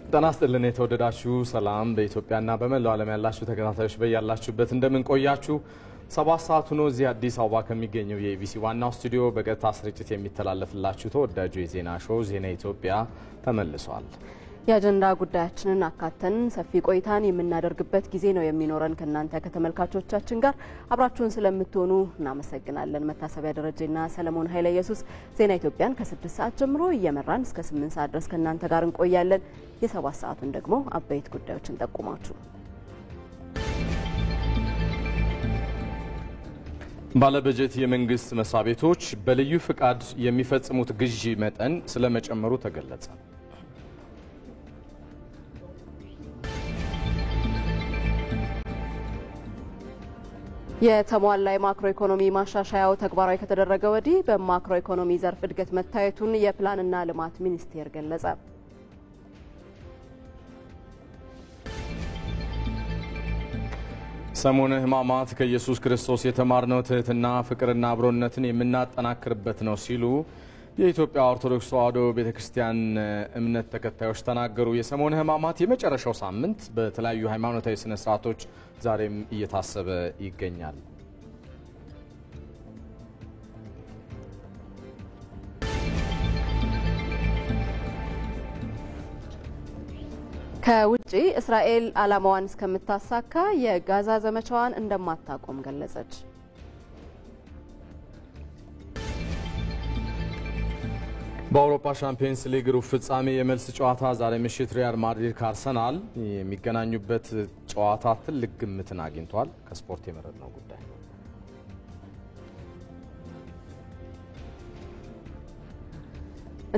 ጤና ይስጥልን የተወደዳችሁ ሰላም በኢትዮጵያና በመላው ዓለም ያላችሁ ተከታታዮች በያላችሁበት እንደምን ቆያችሁ 7 ሰዓት ሆኖ እዚህ አዲስ አበባ ከሚገኘው የኢቢሲ ዋናው ስቱዲዮ በቀጥታ ስርጭት የሚተላለፍላችሁ ተወዳጁ የዜና ሾው ዜና ኢትዮጵያ ተመልሷል። የአጀንዳ ጉዳያችንን አካተን ሰፊ ቆይታን የምናደርግበት ጊዜ ነው የሚኖረን ከናንተ ከተመልካቾቻችን ጋር አብራችሁን ስለምትሆኑ እናመሰግናለን። መታሰቢያ ደረጀና ሰለሞን ኃይለ ኢየሱስ ዜና ኢትዮጵያን ከ6 ሰዓት ጀምሮ እየመራን እስከ 8 ሰዓት ድረስ ከናንተ ጋር እንቆያለን። የ7 ሰዓቱን ደግሞ አበይት ጉዳዮችን ጠቁማችሁ ባለበጀት የመንግስት መስሪያ ቤቶች በልዩ ፍቃድ የሚፈጽሙት ግዢ መጠን ስለመጨመሩ ተገለጸ። የተሟላ የማክሮ ኢኮኖሚ ማሻሻያው ተግባራዊ ከተደረገ ወዲህ በማክሮ ኢኮኖሚ ዘርፍ እድገት መታየቱን የፕላንና ልማት ሚኒስቴር ገለጸ። ሰሞነ ሕማማት ከኢየሱስ ክርስቶስ የተማርነው ትህትና ፍቅርና አብሮነትን የምናጠናክርበት ነው ሲሉ የኢትዮጵያ ኦርቶዶክስ ተዋሕዶ ቤተክርስቲያን እምነት ተከታዮች ተናገሩ። የሰሞነ ሕማማት የመጨረሻው ሳምንት በተለያዩ ሃይማኖታዊ ስነ ስርዓቶች ዛሬም እየታሰበ ይገኛል። ከውጪ እስራኤል ዓላማዋን እስከምታሳካ የጋዛ ዘመቻዋን እንደማታቆም ገለጸች። በአውሮፓ ሻምፒየንስ ሊግ ሩብ ፍጻሜ የመልስ ጨዋታ ዛሬ ምሽት ሪያል ማድሪድ ከአርሰናል የሚገናኙበት ጨዋታ ትልቅ ግምትን አግኝቷል። ከስፖርት የመረጥነው ጉዳይ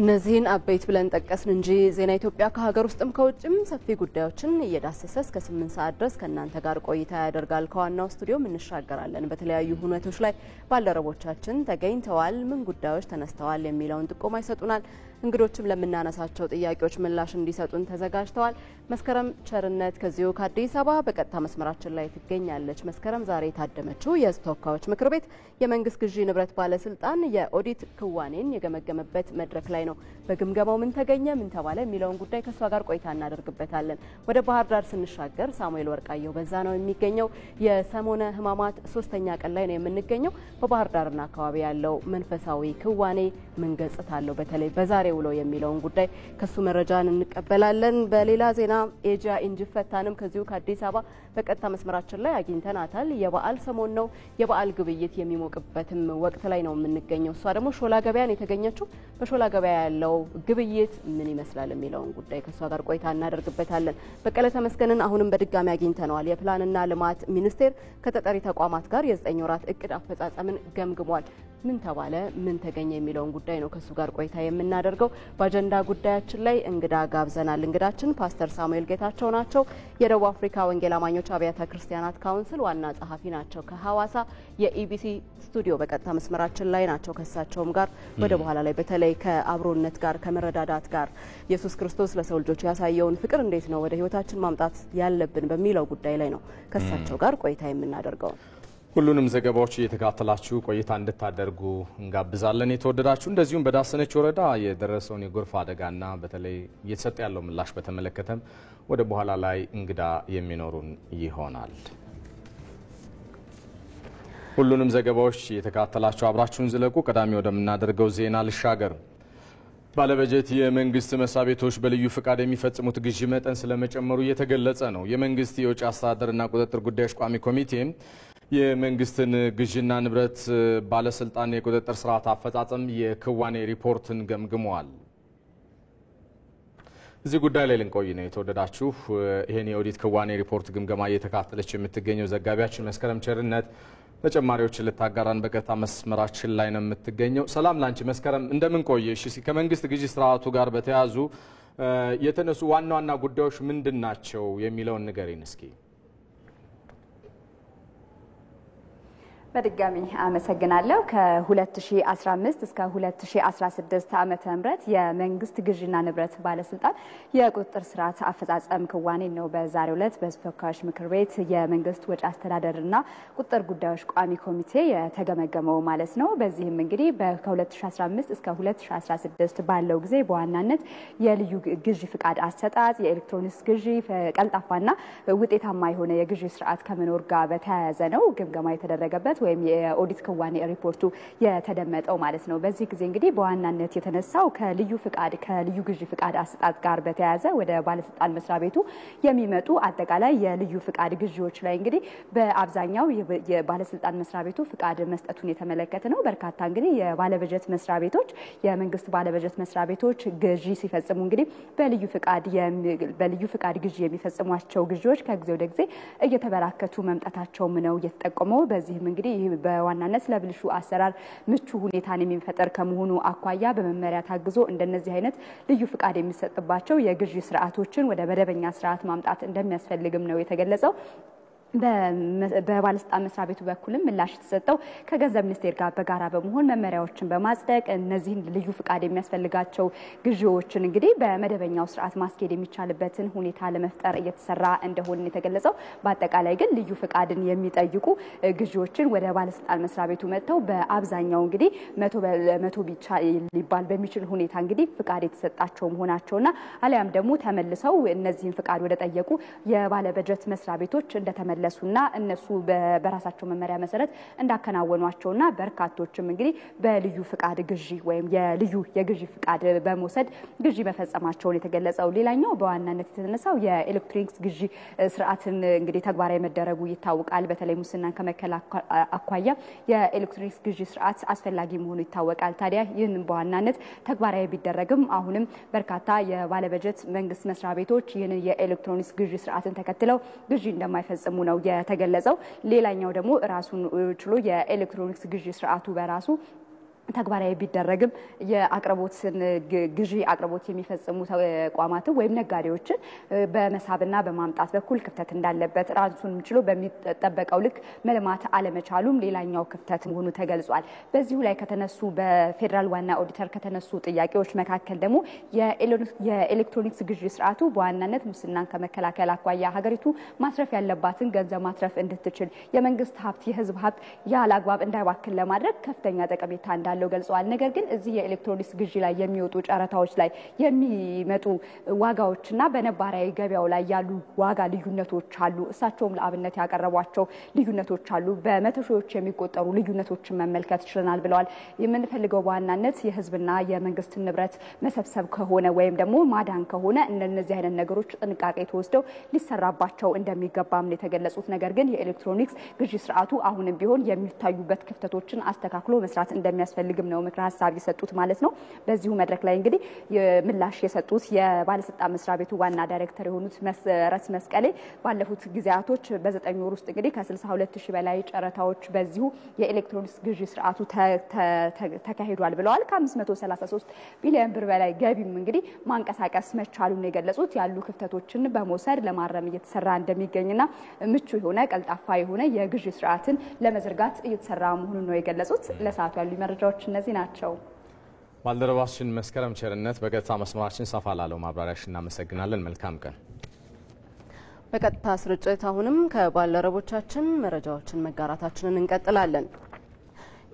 እነዚህን አበይት ብለን ጠቀስን እንጂ ዜና ኢትዮጵያ ከሀገር ውስጥም ከውጭም ሰፊ ጉዳዮችን እየዳሰሰ እስከ 8 ሰዓት ድረስ ከናንተ ጋር ቆይታ ያደርጋል። ከዋናው ስቱዲዮም እንሻገራለን። በተለያዩ ሁነቶች ላይ ባልደረቦቻችን ተገኝተዋል። ምን ጉዳዮች ተነስተዋል የሚለውን ጥቆማ ይሰጡናል። እንግዶችም ለምናነሳቸው ጥያቄዎች ምላሽ እንዲሰጡን ተዘጋጅተዋል። መስከረም ቸርነት ከዚሁ ከአዲስ አበባ በቀጥታ መስመራችን ላይ ትገኛለች። መስከረም ዛሬ የታደመችው የሕዝብ ተወካዮች ምክር ቤት የመንግስት ግዢ ንብረት ባለስልጣን የኦዲት ክዋኔን የገመገመበት መድረክ ላይ ነው። በግምገማው ምን ተገኘ ምን ተባለ የሚለውን ጉዳይ ከሷ ጋር ቆይታ እናደርግበታለን። ወደ ባህር ዳር ስንሻገር ሳሙኤል ወርቃየሁ በዛ ነው የሚገኘው። የሰሞነ ሕማማት 3ኛ ቀን ላይ ነው የምንገኘው። በባህር ዳርና አካባቢ ያለው መንፈሳዊ ክዋኔ ምን ገጽታ አለው በተለይ በዛሬ ውሎ የሚለውን ጉዳይ ከሱ መረጃን እንቀበላለን። በሌላ ዜና ኤጂያ ኢንጂፈታንም ከዚሁ ከአዲስ አበባ በቀጥታ መስመራችን ላይ አግኝተናታል። የበዓል ሰሞን ነው። የበዓል ግብይት የሚሞቅበትም ወቅት ላይ ነው የምንገኘው። እሷ ደግሞ ሾላ ገበያን የተገኘችው በሾላ ገበያ ያለው ግብይት ምን ይመስላል የሚለውን ጉዳይ ከሷ ጋር ቆይታ እናደርግበታለን። በቀለ ተመስገንን አሁንም በድጋሚ አግኝተነዋል። የፕላንና ልማት ሚኒስቴር ከተጠሪ ተቋማት ጋር የ9 ወራት እቅድ አፈጻጸምን ገምግሟል። ምን ተባለ ምን ተገኘ የሚለውን ጉዳይ ነው ከሱ ጋር ቆይታ የምናደርገው። በአጀንዳ ጉዳያችን ላይ እንግዳ ጋብዘናል። እንግዳችን ፓስተር ሳሙኤል ጌታቸው ናቸው። የደቡብ አፍሪካ ወንጌል አማኞች አብያተ ክርስቲያናት ካውንስል ዋና ጸሐፊ ናቸው። ከሐዋሳ የኢቢሲ ስቱዲዮ በቀጥታ መስመራችን ላይ ናቸው። ከሳቸውም ጋር ወደ በኋላ ላይ በተለይ ከአብሮነት ጋር ከመረዳዳት ጋር ኢየሱስ ክርስቶስ ለሰው ልጆች ያሳየውን ፍቅር እንዴት ነው ወደ ህይወታችን ማምጣት ያለብን በሚለው ጉዳይ ላይ ነው ከሳቸው ጋር ቆይታ የምናደርገው። ሁሉንም ዘገባዎች እየተከታተላችሁ ቆይታ እንድታደርጉ እንጋብዛለን። የተወደዳችሁ እንደዚሁም በዳሰነች ወረዳ የደረሰውን የጎርፍ አደጋና በተለይ እየተሰጠ ያለው ምላሽ በተመለከተም ወደ በኋላ ላይ እንግዳ የሚኖሩን ይሆናል። ሁሉንም ዘገባዎች እየተከታተላችሁ አብራችሁን ዝለቁ። ቀዳሚ ወደምናደርገው ዜና ልሻገር። ባለበጀት የመንግስት መስሪያ ቤቶች በልዩ ፍቃድ የሚፈጽሙት ግዢ መጠን ስለመጨመሩ እየተገለጸ ነው። የመንግስት የወጪ አስተዳደርና ቁጥጥር ጉዳዮች ቋሚ ኮሚቴ የመንግስትን ግዢና ንብረት ባለስልጣን የቁጥጥር ስርዓት አፈጻጸም የክዋኔ ሪፖርትን ገምግመዋል። እዚህ ጉዳይ ላይ ልንቆይ ነው የተወደዳችሁ። ይሄን የኦዲት ክዋኔ ሪፖርት ግምገማ እየተከታተለች የምትገኘው ዘጋቢያችን መስከረም ቸርነት ተጨማሪዎችን ልታጋራን በቀጥታ መስመራችን ላይ ነው የምትገኘው። ሰላም ላንቺ መስከረም፣ እንደምን ቆየሽ? ከመንግስት ግዢ ስርዓቱ ጋር በተያያዙ የተነሱ ዋና ዋና ጉዳዮች ምንድን ናቸው የሚለውን ንገሪን እስኪ። በድጋሚ አመሰግናለሁ። ከ2015 እስከ 2016 ዓመተ ምህረት የመንግስት ግዥና ንብረት ባለስልጣን የቁጥጥር ስርዓት አፈጻጸም ክዋኔ ነው በዛሬው ዕለት በሕዝብ ተወካዮች ምክር ቤት የመንግስት ወጪ አስተዳደርና ቁጥጥር ጉዳዮች ቋሚ ኮሚቴ የተገመገመው ማለት ነው። በዚህም እንግዲህ ከ2015 እስከ 2016 ባለው ጊዜ በዋናነት የልዩ ግዥ ፍቃድ አሰጣጥ፣ የኤሌክትሮኒክስ ግዥ ቀልጣፋና ውጤታማ የሆነ የግዥ ስርዓት ከመኖር ጋር በተያያዘ ነው ግምገማ የተደረገበት ወይም የኦዲት ክዋኔ ሪፖርቱ የተደመጠው ማለት ነው። በዚህ ጊዜ እንግዲህ በዋናነት የተነሳው ከልዩ ግዥ ፍቃድ አሰጣጥ ጋር በተያያዘ ወደ ባለስልጣን መስሪያ ቤቱ የሚመጡ አጠቃላይ የልዩ ፍቃድ ግዢዎች ላይ እንግዲህ በአብዛኛው የባለስልጣን መስሪያ ቤቱ ፍቃድ መስጠቱን የተመለከተ ነው። በርካታ እንግዲህ የባለበጀት መስሪያ ቤቶች የመንግስት ባለበጀት መስሪያ ቤቶች ግዢ ሲፈጽሙ እንግዲህ በልዩ ፍቃድ ግዢ የሚፈጽሟቸው ግዢዎች ከጊዜ ወደ ጊዜ እየተበራከቱ መምጣታቸውም ነው የተጠቆመው። በዚህም እንግዲህ ይህ በዋናነት ለብልሹ አሰራር ምቹ ሁኔታን የሚፈጠር ከመሆኑ አኳያ በመመሪያ ታግዞ እንደነዚህ አይነት ልዩ ፍቃድ የሚሰጥባቸው የግዢ ስርዓቶችን ወደ መደበኛ ስርዓት ማምጣት እንደሚያስፈልግም ነው የተገለጸው። በባለስልጣን መስሪያ ቤቱ በኩልም ምላሽ የተሰጠው ከገንዘብ ሚኒስቴር ጋር በጋራ በመሆን መመሪያዎችን በማጽደቅ እነዚህን ልዩ ፍቃድ የሚያስፈልጋቸው ግዢዎችን እንግዲህ በመደበኛው ስርዓት ማስኬድ የሚቻልበትን ሁኔታ ለመፍጠር እየተሰራ እንደሆነ የተገለጸው። በአጠቃላይ ግን ልዩ ፍቃድን የሚጠይቁ ግዢዎችን ወደ ባለስልጣን መስሪያ ቤቱ መጥተው በአብዛኛው እንግዲህ መቶ ብቻ ሊባል በሚችል ሁኔታ እንግዲህ ፍቃድ የተሰጣቸው መሆናቸውና አሊያም ደግሞ ተመልሰው እነዚህን ፍቃድ ወደ ጠየቁ የባለበጀት መስሪያ ቤቶች እንደተመለሱና እነሱ በራሳቸው መመሪያ መሰረት እንዳከናወኗቸውና በርካቶችም እንግዲህ በልዩ ፍቃድ ግዢ ወይም የግዢ ፍቃድ በመውሰድ ግዢ መፈጸማቸውን የተገለጸው። ሌላኛው በዋናነት የተነሳው የኤሌክትሮኒክስ ግዢ ስርዓትን እንግዲህ ተግባራዊ መደረጉ ይታወቃል። በተለይ ሙስናን ከመከላከል አኳያ የኤሌክትሮኒክስ ግዢ ስርዓት አስፈላጊ መሆኑ ይታወቃል። ታዲያ ይህን በዋናነት ተግባራዊ ቢደረግም አሁንም በርካታ የባለበጀት መንግስት መስሪያ ቤቶች ይህን የኤሌክትሮኒክስ ግዢ ስርዓትን ተከትለው ግዢ እንደማይፈጽሙ ነው የተገለጸው። ሌላኛው ደግሞ ራሱን ችሎ የኤሌክትሮኒክስ ግዢ ስርዓቱ በራሱ ተግባራዊ ቢደረግም የአቅርቦትን ግዢ አቅርቦት የሚፈጽሙ ተቋማትን ወይም ነጋዴዎችን በመሳብና በማምጣት በኩል ክፍተት እንዳለበት ራሱን ችሎ በሚጠበቀው ልክ መልማት አለመቻሉም ሌላኛው ክፍተት መሆኑ ተገልጿል። በዚሁ ላይ ከተነሱ በፌዴራል ዋና ኦዲተር ከተነሱ ጥያቄዎች መካከል ደግሞ የኤሌክትሮኒክስ ግዢ ስርዓቱ በዋናነት ሙስናን ከመከላከል አኳያ ሀገሪቱ ማትረፍ ያለባትን ገንዘብ ማትረፍ እንድትችል የመንግስት ሀብት የህዝብ ሀብት ያለ አግባብ እንዳይባክን ለማድረግ ከፍተኛ ጠቀሜታ እንዳለው ገልጸዋል። ነገር ግን እዚህ የኤሌክትሮኒክስ ግዢ ላይ የሚወጡ ጨረታዎች ላይ የሚመጡ ዋጋዎችና በነባራዊ ገበያው ላይ ያሉ ዋጋ ልዩነቶች አሉ። እሳቸውም ለአብነት ያቀረቧቸው ልዩነቶች አሉ። በመቶ ሺዎች የሚቆጠሩ ልዩነቶችን መመልከት ችለናል ብለዋል። የምንፈልገው በዋናነት የህዝብና የመንግስት ንብረት መሰብሰብ ከሆነ ወይም ደግሞ ማዳን ከሆነ እነዚህ አይነት ነገሮች ጥንቃቄ ተወስደው ሊሰራባቸው እንደሚገባም ነው የተገለጹት። ነገር ግን የኤሌክትሮኒክስ ግዢ ስርዓቱ አሁንም ቢሆን የሚታዩበት ክፍተቶችን አስተካክሎ መስራት እንደሚያስፈልግም ነው ምክረ ሀሳብ የሰጡት ማለት ነው። በዚሁ መድረክ ላይ እንግዲህ ምላሽ የሰጡት የባለስልጣን መስሪያ ቤቱ ዋና ዳይሬክተር የሆኑት መሰረት መስቀሌ ባለፉት ጊዜያቶች በ9 ወር ውስጥ እንግዲህ ከ62000 በላይ ጨረታዎች በዚሁ የኤሌክትሮኒክስ ግዢ ስርዓቱ ተካሂዷል ብለዋል። ከ533 ቢሊዮን ብር በላይ ገቢም እንግዲህ ማንቀሳቀስ መቻሉን የገለጹት ያሉ ክፍተቶችን በመውሰድ ለማረም እየተሰራ እንደሚገኝና ምቹ የሆነ ቀልጣፋ የሆነ የግዢ ስርዓትን ለመዘርጋት እየተሰራ መሆኑን ነው የገለጹት። ለሰዓቱ ያሉ መረጃዎች እነዚህ ናቸው። ባልደረባችን መስከረም ቸርነት በቀጥታ መስመራችን ሰፋ ላለው ማብራሪያሽ እናመሰግናለን። መልካም ቀን። በቀጥታ ስርጭት አሁንም ከባልደረቦቻችን መረጃዎችን መጋራታችንን እንቀጥላለን።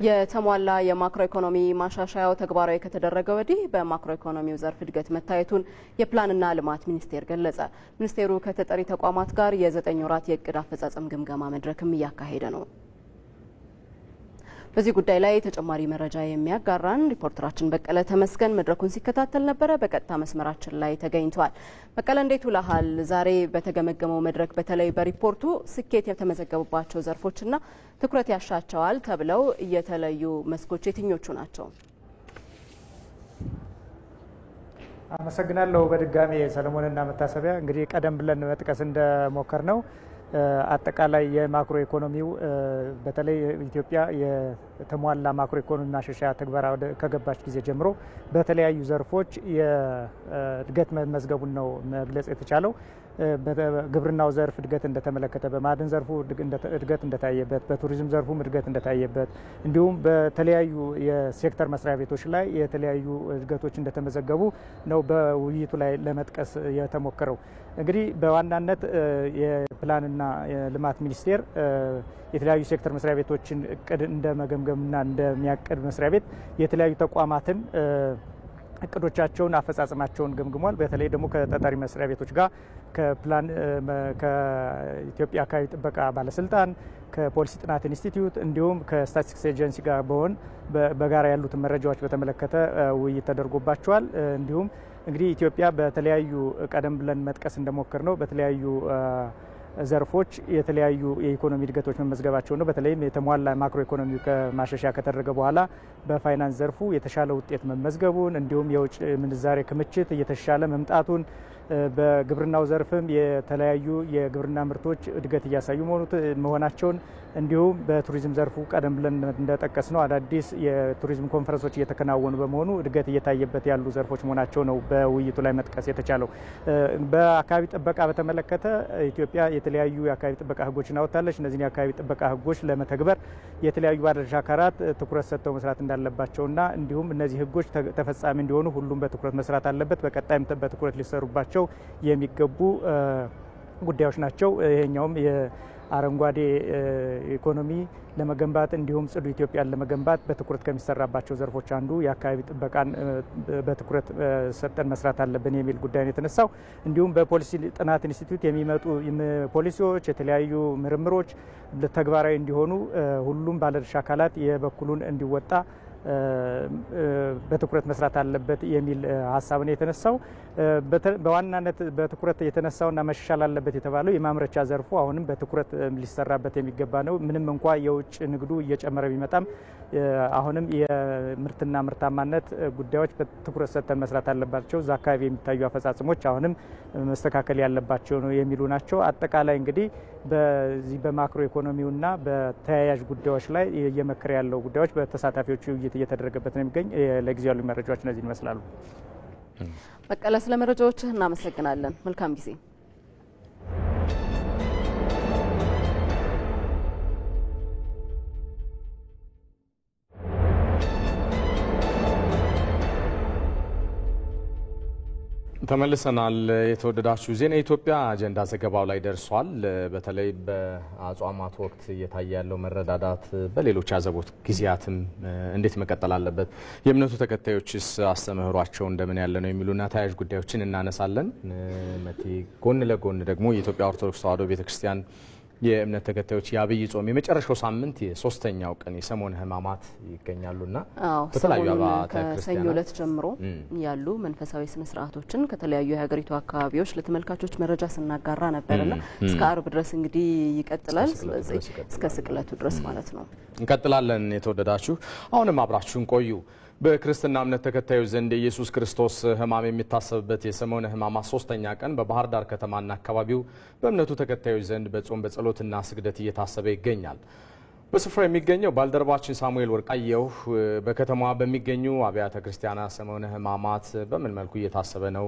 የተሟላ የማክሮ ኢኮኖሚ ማሻሻያው ተግባራዊ ከተደረገ ወዲህ በማክሮ ኢኮኖሚው ዘርፍ እድገት መታየቱን የፕላንና ልማት ሚኒስቴር ገለጸ። ሚኒስቴሩ ከተጠሪ ተቋማት ጋር የ9 ወራት የእቅድ አፈጻጸም ግምገማ መድረክም እያካሄደ ነው። በዚህ ጉዳይ ላይ ተጨማሪ መረጃ የሚያጋራን ሪፖርተራችን በቀለ ተመስገን መድረኩን ሲከታተል ነበረ። በቀጥታ መስመራችን ላይ ተገኝቷል። በቀለ እንዴት ውለሃል? ዛሬ በተገመገመው መድረክ በተለይ በሪፖርቱ ስኬት የተመዘገቡባቸው ዘርፎችና ትኩረት ያሻቸዋል ተብለው የተለዩ መስኮች የትኞቹ ናቸው? አመሰግናለሁ። በድጋሚ ሰለሞንና መታሰቢያ እንግዲህ ቀደም ብለን መጥቀስ እንደሞከር ነው አጠቃላይ የማክሮ ኢኮኖሚው በተለይ ኢትዮጵያ የተሟላ ማክሮ ኢኮኖሚ ማሻሻያ ተግባራ ከገባች ጊዜ ጀምሮ በተለያዩ ዘርፎች የእድገት መመዝገቡን ነው መግለጽ የተቻለው። በግብርናው ዘርፍ እድገት እንደተመለከተ፣ በማዕድን ዘርፉ እድገት እንደታየበት፣ በቱሪዝም ዘርፉም እድገት እንደታየበት እንዲሁም በተለያዩ የሴክተር መስሪያ ቤቶች ላይ የተለያዩ እድገቶች እንደተመዘገቡ ነው በውይይቱ ላይ ለመጥቀስ የተሞከረው። እንግዲህ በዋናነት የፕላንና የልማት ሚኒስቴር የተለያዩ ሴክተር መስሪያ ቤቶችን እቅድ እንደመገምገምና እንደሚያቅድ መስሪያ ቤት የተለያዩ ተቋማትን እቅዶቻቸውን አፈጻጸማቸውን ገምግሟል። በተለይ ደግሞ ከተጠሪ መስሪያ ቤቶች ጋር ከፕላን ከኢትዮጵያ አካባቢ ጥበቃ ባለስልጣን ከፖሊሲ ጥናት ኢንስቲትዩት እንዲሁም ከስታቲስቲክስ ኤጀንሲ ጋር በጋራ ያሉትን መረጃዎች በተመለከተ ውይይት ተደርጎባቸዋል። እንዲሁም እንግዲህ ኢትዮጵያ በተለያዩ ቀደም ብለን መጥቀስ እንደሞከር ነው በተለያዩ ዘርፎች የተለያዩ የኢኮኖሚ እድገቶች መመዝገባቸው ነው። በተለይም የተሟላ ማክሮ ኢኮኖሚ ከማሻሻያ ከተደረገ በኋላ በፋይናንስ ዘርፉ የተሻለ ውጤት መመዝገቡን እንዲሁም የውጭ ምንዛሬ ክምችት እየተሻለ መምጣቱን በግብርናው ዘርፍም የተለያዩ የግብርና ምርቶች እድገት እያሳዩ መሆናቸውን እንዲሁም በቱሪዝም ዘርፉ ቀደም ብለን እንደጠቀስ ነው አዳዲስ የቱሪዝም ኮንፈረንሶች እየተከናወኑ በመሆኑ እድገት እየታየበት ያሉ ዘርፎች መሆናቸው ነው በውይይቱ ላይ መጥቀስ የተቻለው። በአካባቢ ጥበቃ በተመለከተ ኢትዮጵያ የተለያዩ የአካባቢ ጥበቃ ህጎችን አወጣለች። እነዚህን የአካባቢ ጥበቃ ህጎች ለመተግበር የተለያዩ ባለድርሻ አካላት ትኩረት ሰጥተው መስራት እንዳለባቸውና እንዲሁም እነዚህ ህጎች ተፈጻሚ እንዲሆኑ ሁሉም በትኩረት መስራት አለበት። በቀጣይም በትኩረት ሊሰሩባቸው የሚገቡ ጉዳዮች ናቸው። ይሄኛውም የአረንጓዴ ኢኮኖሚ ለመገንባት እንዲሁም ጽዱ ኢትዮጵያን ለመገንባት በትኩረት ከሚሰራባቸው ዘርፎች አንዱ የአካባቢ ጥበቃን በትኩረት ሰጠን መስራት አለብን የሚል ጉዳይ ነው የተነሳው። እንዲሁም በፖሊሲ ጥናት ኢንስቲትዩት የሚመጡ ፖሊሲዎች የተለያዩ ምርምሮች ተግባራዊ እንዲሆኑ ሁሉም ባለድርሻ አካላት የበኩሉን እንዲወጣ በትኩረት መስራት አለበት የሚል ሀሳብ ነው የተነሳው። በዋናነት በትኩረት የተነሳውና መሻሻል አለበት የተባለው የማምረቻ ዘርፉ አሁንም በትኩረት ሊሰራበት የሚገባ ነው። ምንም እንኳ የውጭ ንግዱ እየጨመረ ቢመጣም አሁንም የምርትና ምርታማነት ጉዳዮች በትኩረት ሰጥተን መስራት አለባቸው። እዛ አካባቢ የሚታዩ አፈጻጸሞች አሁንም መስተካከል ያለባቸው ነው የሚሉ ናቸው። አጠቃላይ እንግዲህ በዚህ በማክሮ ኢኮኖሚውና በተያያዥ ጉዳዮች ላይ እየመከረ ያለው ጉዳዮች በተሳታፊዎቹ ውይይት እየተደረገበት ነው የሚገኝ። ለጊዜው ያሉ መረጃዎች እነዚህ ይመስላሉ። በቀለ ስለ መረጃዎችህ እናመሰግናለን። መልካም ጊዜ። ተመልሰናል። የተወደዳችሁ ዜና ኢትዮጵያ አጀንዳ ዘገባው ላይ ደርሷል። በተለይ በአጽዋማት ወቅት እየታየ ያለው መረዳዳት በሌሎች አዘቦት ጊዜያትም እንዴት መቀጠል አለበት፣ የእምነቱ ተከታዮችስ አስተምህሯቸው እንደምን ያለ ነው የሚሉና ተያያዥ ጉዳዮችን እናነሳለን። መቲ ጎን ለጎን ደግሞ የኢትዮጵያ ኦርቶዶክስ ተዋሕዶ ቤተክርስቲያን የእምነት ተከታዮች የአብይ ጾም የመጨረሻው ሳምንት የሶስተኛው ቀን የሰሞነ ሕማማት ይገኛሉና በተለያዩ አብያተ ክርስቲያናት ከሰኞ ዕለት ጀምሮ ያሉ መንፈሳዊ ስነ ስርዓቶችን ከተለያዩ የሀገሪቱ አካባቢዎች ለተመልካቾች መረጃ ስናጋራ ነበርና እስከ አርብ ድረስ እንግዲህ ይቀጥላል። ስለዚህ እስከ ስቅለቱ ድረስ ማለት ነው እንቀጥላለን። የተወደዳችሁ አሁንም አብራችሁን ቆዩ። በክርስትና እምነት ተከታዮች ዘንድ የኢየሱስ ክርስቶስ ሕማም የሚታሰብበት የሰሞነ ሕማማት ሶስተኛ ቀን በባህር ዳር ከተማና አካባቢው በእምነቱ ተከታዮች ዘንድ በጾም በጸሎትና ስግደት እየታሰበ ይገኛል። በስፍራው የሚገኘው ባልደረባችን ሳሙኤል ወርቃየሁ በከተማዋ በሚገኙ አብያተ ክርስቲያናት ሰሞነ ሕማማት በምን መልኩ እየታሰበ ነው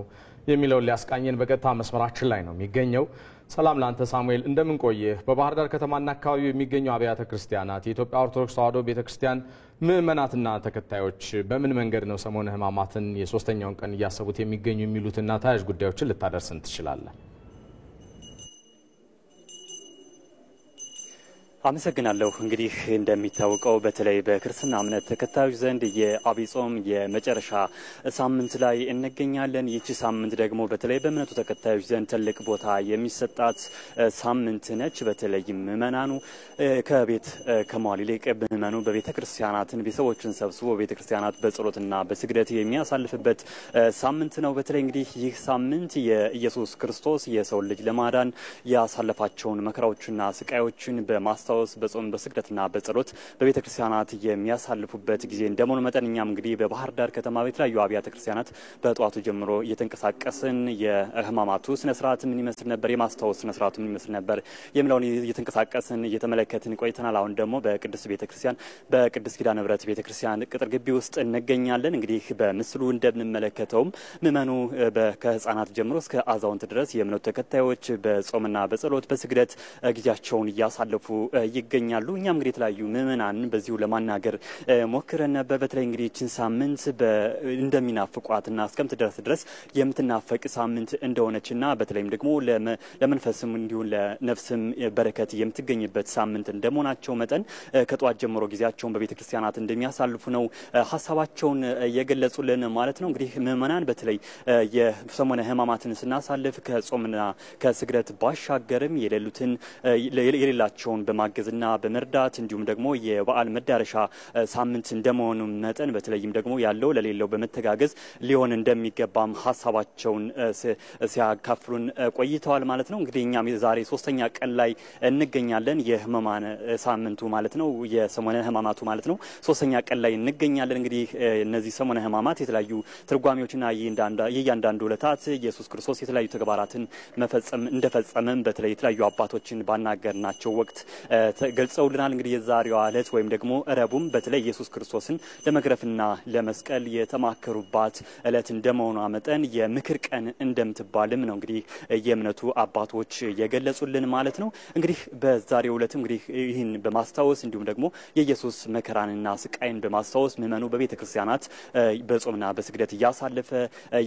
የሚለውን ሊያስቃኘን በቀጥታ መስመራችን ላይ ነው የሚገኘው። ሰላም ላንተ ሳሙኤል፣ እንደምን ቆየህ? በባህር ዳር ከተማና አካባቢው የሚገኙ አብያተ ክርስቲያናት የኢትዮጵያ ኦርቶዶክስ ተዋሕዶ ቤተክርስቲያን ምእመናትና ተከታዮች በምን መንገድ ነው ሰሞነ ሕማማትን የሶስተኛውን ቀን እያሰቡት የሚገኙ የሚሉትና ተያያዥ ጉዳዮችን ልታደርሰን ትችላለህ? አመሰግናለሁ። እንግዲህ እንደሚታወቀው በተለይ በክርስትና እምነት ተከታዮች ዘንድ የአብይ ጾም የመጨረሻ ሳምንት ላይ እንገኛለን። ይቺ ሳምንት ደግሞ በተለይ በእምነቱ ተከታዮች ዘንድ ትልቅ ቦታ የሚሰጣት ሳምንት ነች። በተለይም ምእመናኑ ከቤት ከመዋል ይልቅ ምእመኑ በቤተ ክርስቲያናትን ቤተሰቦችን ሰብስቦ ቤተ ክርስቲያናት በጸሎትና በስግደት የሚያሳልፍበት ሳምንት ነው። በተለይ እንግዲህ ይህ ሳምንት የኢየሱስ ክርስቶስ የሰው ልጅ ለማዳን ያሳለፋቸውን መከራዎችና ስቃዮችን በማስታወስ በማስታወስ በጾም በስግደትና በጸሎት በቤተክርስቲያናት የሚያሳልፉበት ጊዜ እንደመሆኑ መጠን እኛም እንግዲህ በባህር ዳር ከተማ የተለያዩ አብያተ ክርስቲያናት በጧቱ ጀምሮ እየተንቀሳቀስን የህማማቱ ስነ ስርዓት ምን ይመስል ነበር፣ የማስታወስ ስነ ስርዓቱ ምን ይመስል ነበር የሚለውን እየተንቀሳቀስን እየተመለከትን ቆይተናል። አሁን ደግሞ በቅድስት ቤተክርስቲያን በቅድስት ኪዳነ ምሕረት ቤተክርስቲያን ቅጥር ግቢ ውስጥ እንገኛለን። እንግዲህ በምስሉ እንደምንመለከተውም ምእመኑ ከህፃናት ጀምሮ እስከ አዛውንት ድረስ የእምነቱ ተከታዮች በጾምና በጸሎት በስግደት ጊዜያቸውን እያሳለፉ ይገኛሉ። እኛም እንግዲህ የተለያዩ ምእመናን በዚሁ ለማናገር ሞክረን ነበር። በተለይ እንግዲህ ይህችን ሳምንት እንደሚናፍቋትና እስከምትደርስ ድረስ የምትናፈቅ ሳምንት እንደሆነችና በተለይም ደግሞ ለመንፈስም እንዲሁም ለነፍስም በረከት የምትገኝበት ሳምንት እንደመሆናቸው መጠን ከጧት ጀምሮ ጊዜያቸውን በቤተ ክርስቲያናት እንደሚያሳልፉ ነው ሀሳባቸውን የገለጹልን ማለት ነው። እንግዲህ ምእመናን በተለይ የሰሙነ ህማማትን ስናሳልፍ ከጾምና ከስግደት ባሻገርም የሌላቸውን በማገዝና በመርዳት እንዲሁም ደግሞ የበዓል መዳረሻ ሳምንት እንደመሆኑ መጠን በተለይም ደግሞ ያለው ለሌለው በመተጋገዝ ሊሆን እንደሚገባም ሀሳባቸውን ሲያካፍሉን ቆይተዋል ማለት ነው። እንግዲህ እኛም ዛሬ 3ኛ ቀን ላይ እንገኛለን። የህማማን ሳምንቱ ማለት ነው፣ የሰሙነ ህማማቱ ማለት ነው 3ኛ ቀን ላይ እንገኛለን። እንግዲህ እነዚህ ሰሙነ ህማማት የተለያዩ ትርጓሜዎችና የእያንዳንዱ ዕለታት ኢየሱስ ክርስቶስ የተለያዩ ተግባራትን መፈጸም እንደፈጸመም በተለይ የተለያዩ አባቶችን ባናገርናቸው ወቅት ገልጸውልናል። እንግዲህ የዛሬዋ ዕለት ወይም ደግሞ ረቡዕም በተለይ ኢየሱስ ክርስቶስን ለመግረፍና ለመስቀል የተማከሩባት ዕለት እንደመሆኗ መጠን የምክር ቀን እንደምትባልም ነው እንግዲህ የእምነቱ አባቶች የገለጹልን ማለት ነው። እንግዲህ በዛሬው ዕለትም እንግዲህ ይህን በማስታወስ እንዲሁም ደግሞ የኢየሱስ መከራንና ስቃይን በማስታወስ ምእመኑ በቤተ ክርስቲያናት በጾምና በስግደት እያሳለፈ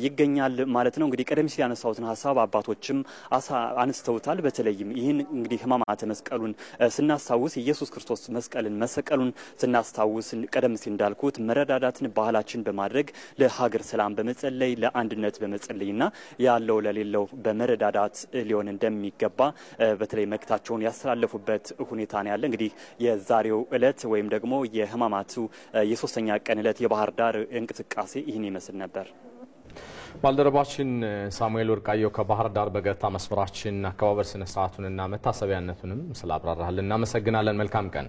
ይገኛል ማለት ነው። እንግዲህ ቀደም ሲል ያነሳሁትን ሀሳብ አባቶችም አንስተውታል። በተለይም ይህን እንግዲህ ህማማተ መስቀሉን ስናስታውስ ኢየሱስ ክርስቶስ መስቀልን መሰቀሉን ስናስታውስ ቀደም ሲል እንዳልኩት መረዳዳትን ባህላችን በማድረግ ለሀገር ሰላም በመጸለይ ለአንድነት በመጸለይና ያለው ለሌለው በመረዳዳት ሊሆን እንደሚገባ በተለይ መልእክታቸውን ያስተላለፉበት ሁኔታ ነው ያለ። እንግዲህ የዛሬው ዕለት ወይም ደግሞ የህማማቱ የ3ኛ ቀን ዕለት የባህር ዳር እንቅስቃሴ ይህን ይመስል ነበር። ባልደረባችን ሳሙኤል ወርቃየሁ ከባህር ዳር በገታ መስመራችን አከባበር ስነ ስርዓቱንና መታሰቢያነቱንም ስላብራራልን እናመሰግናለን። መልካም ቀን።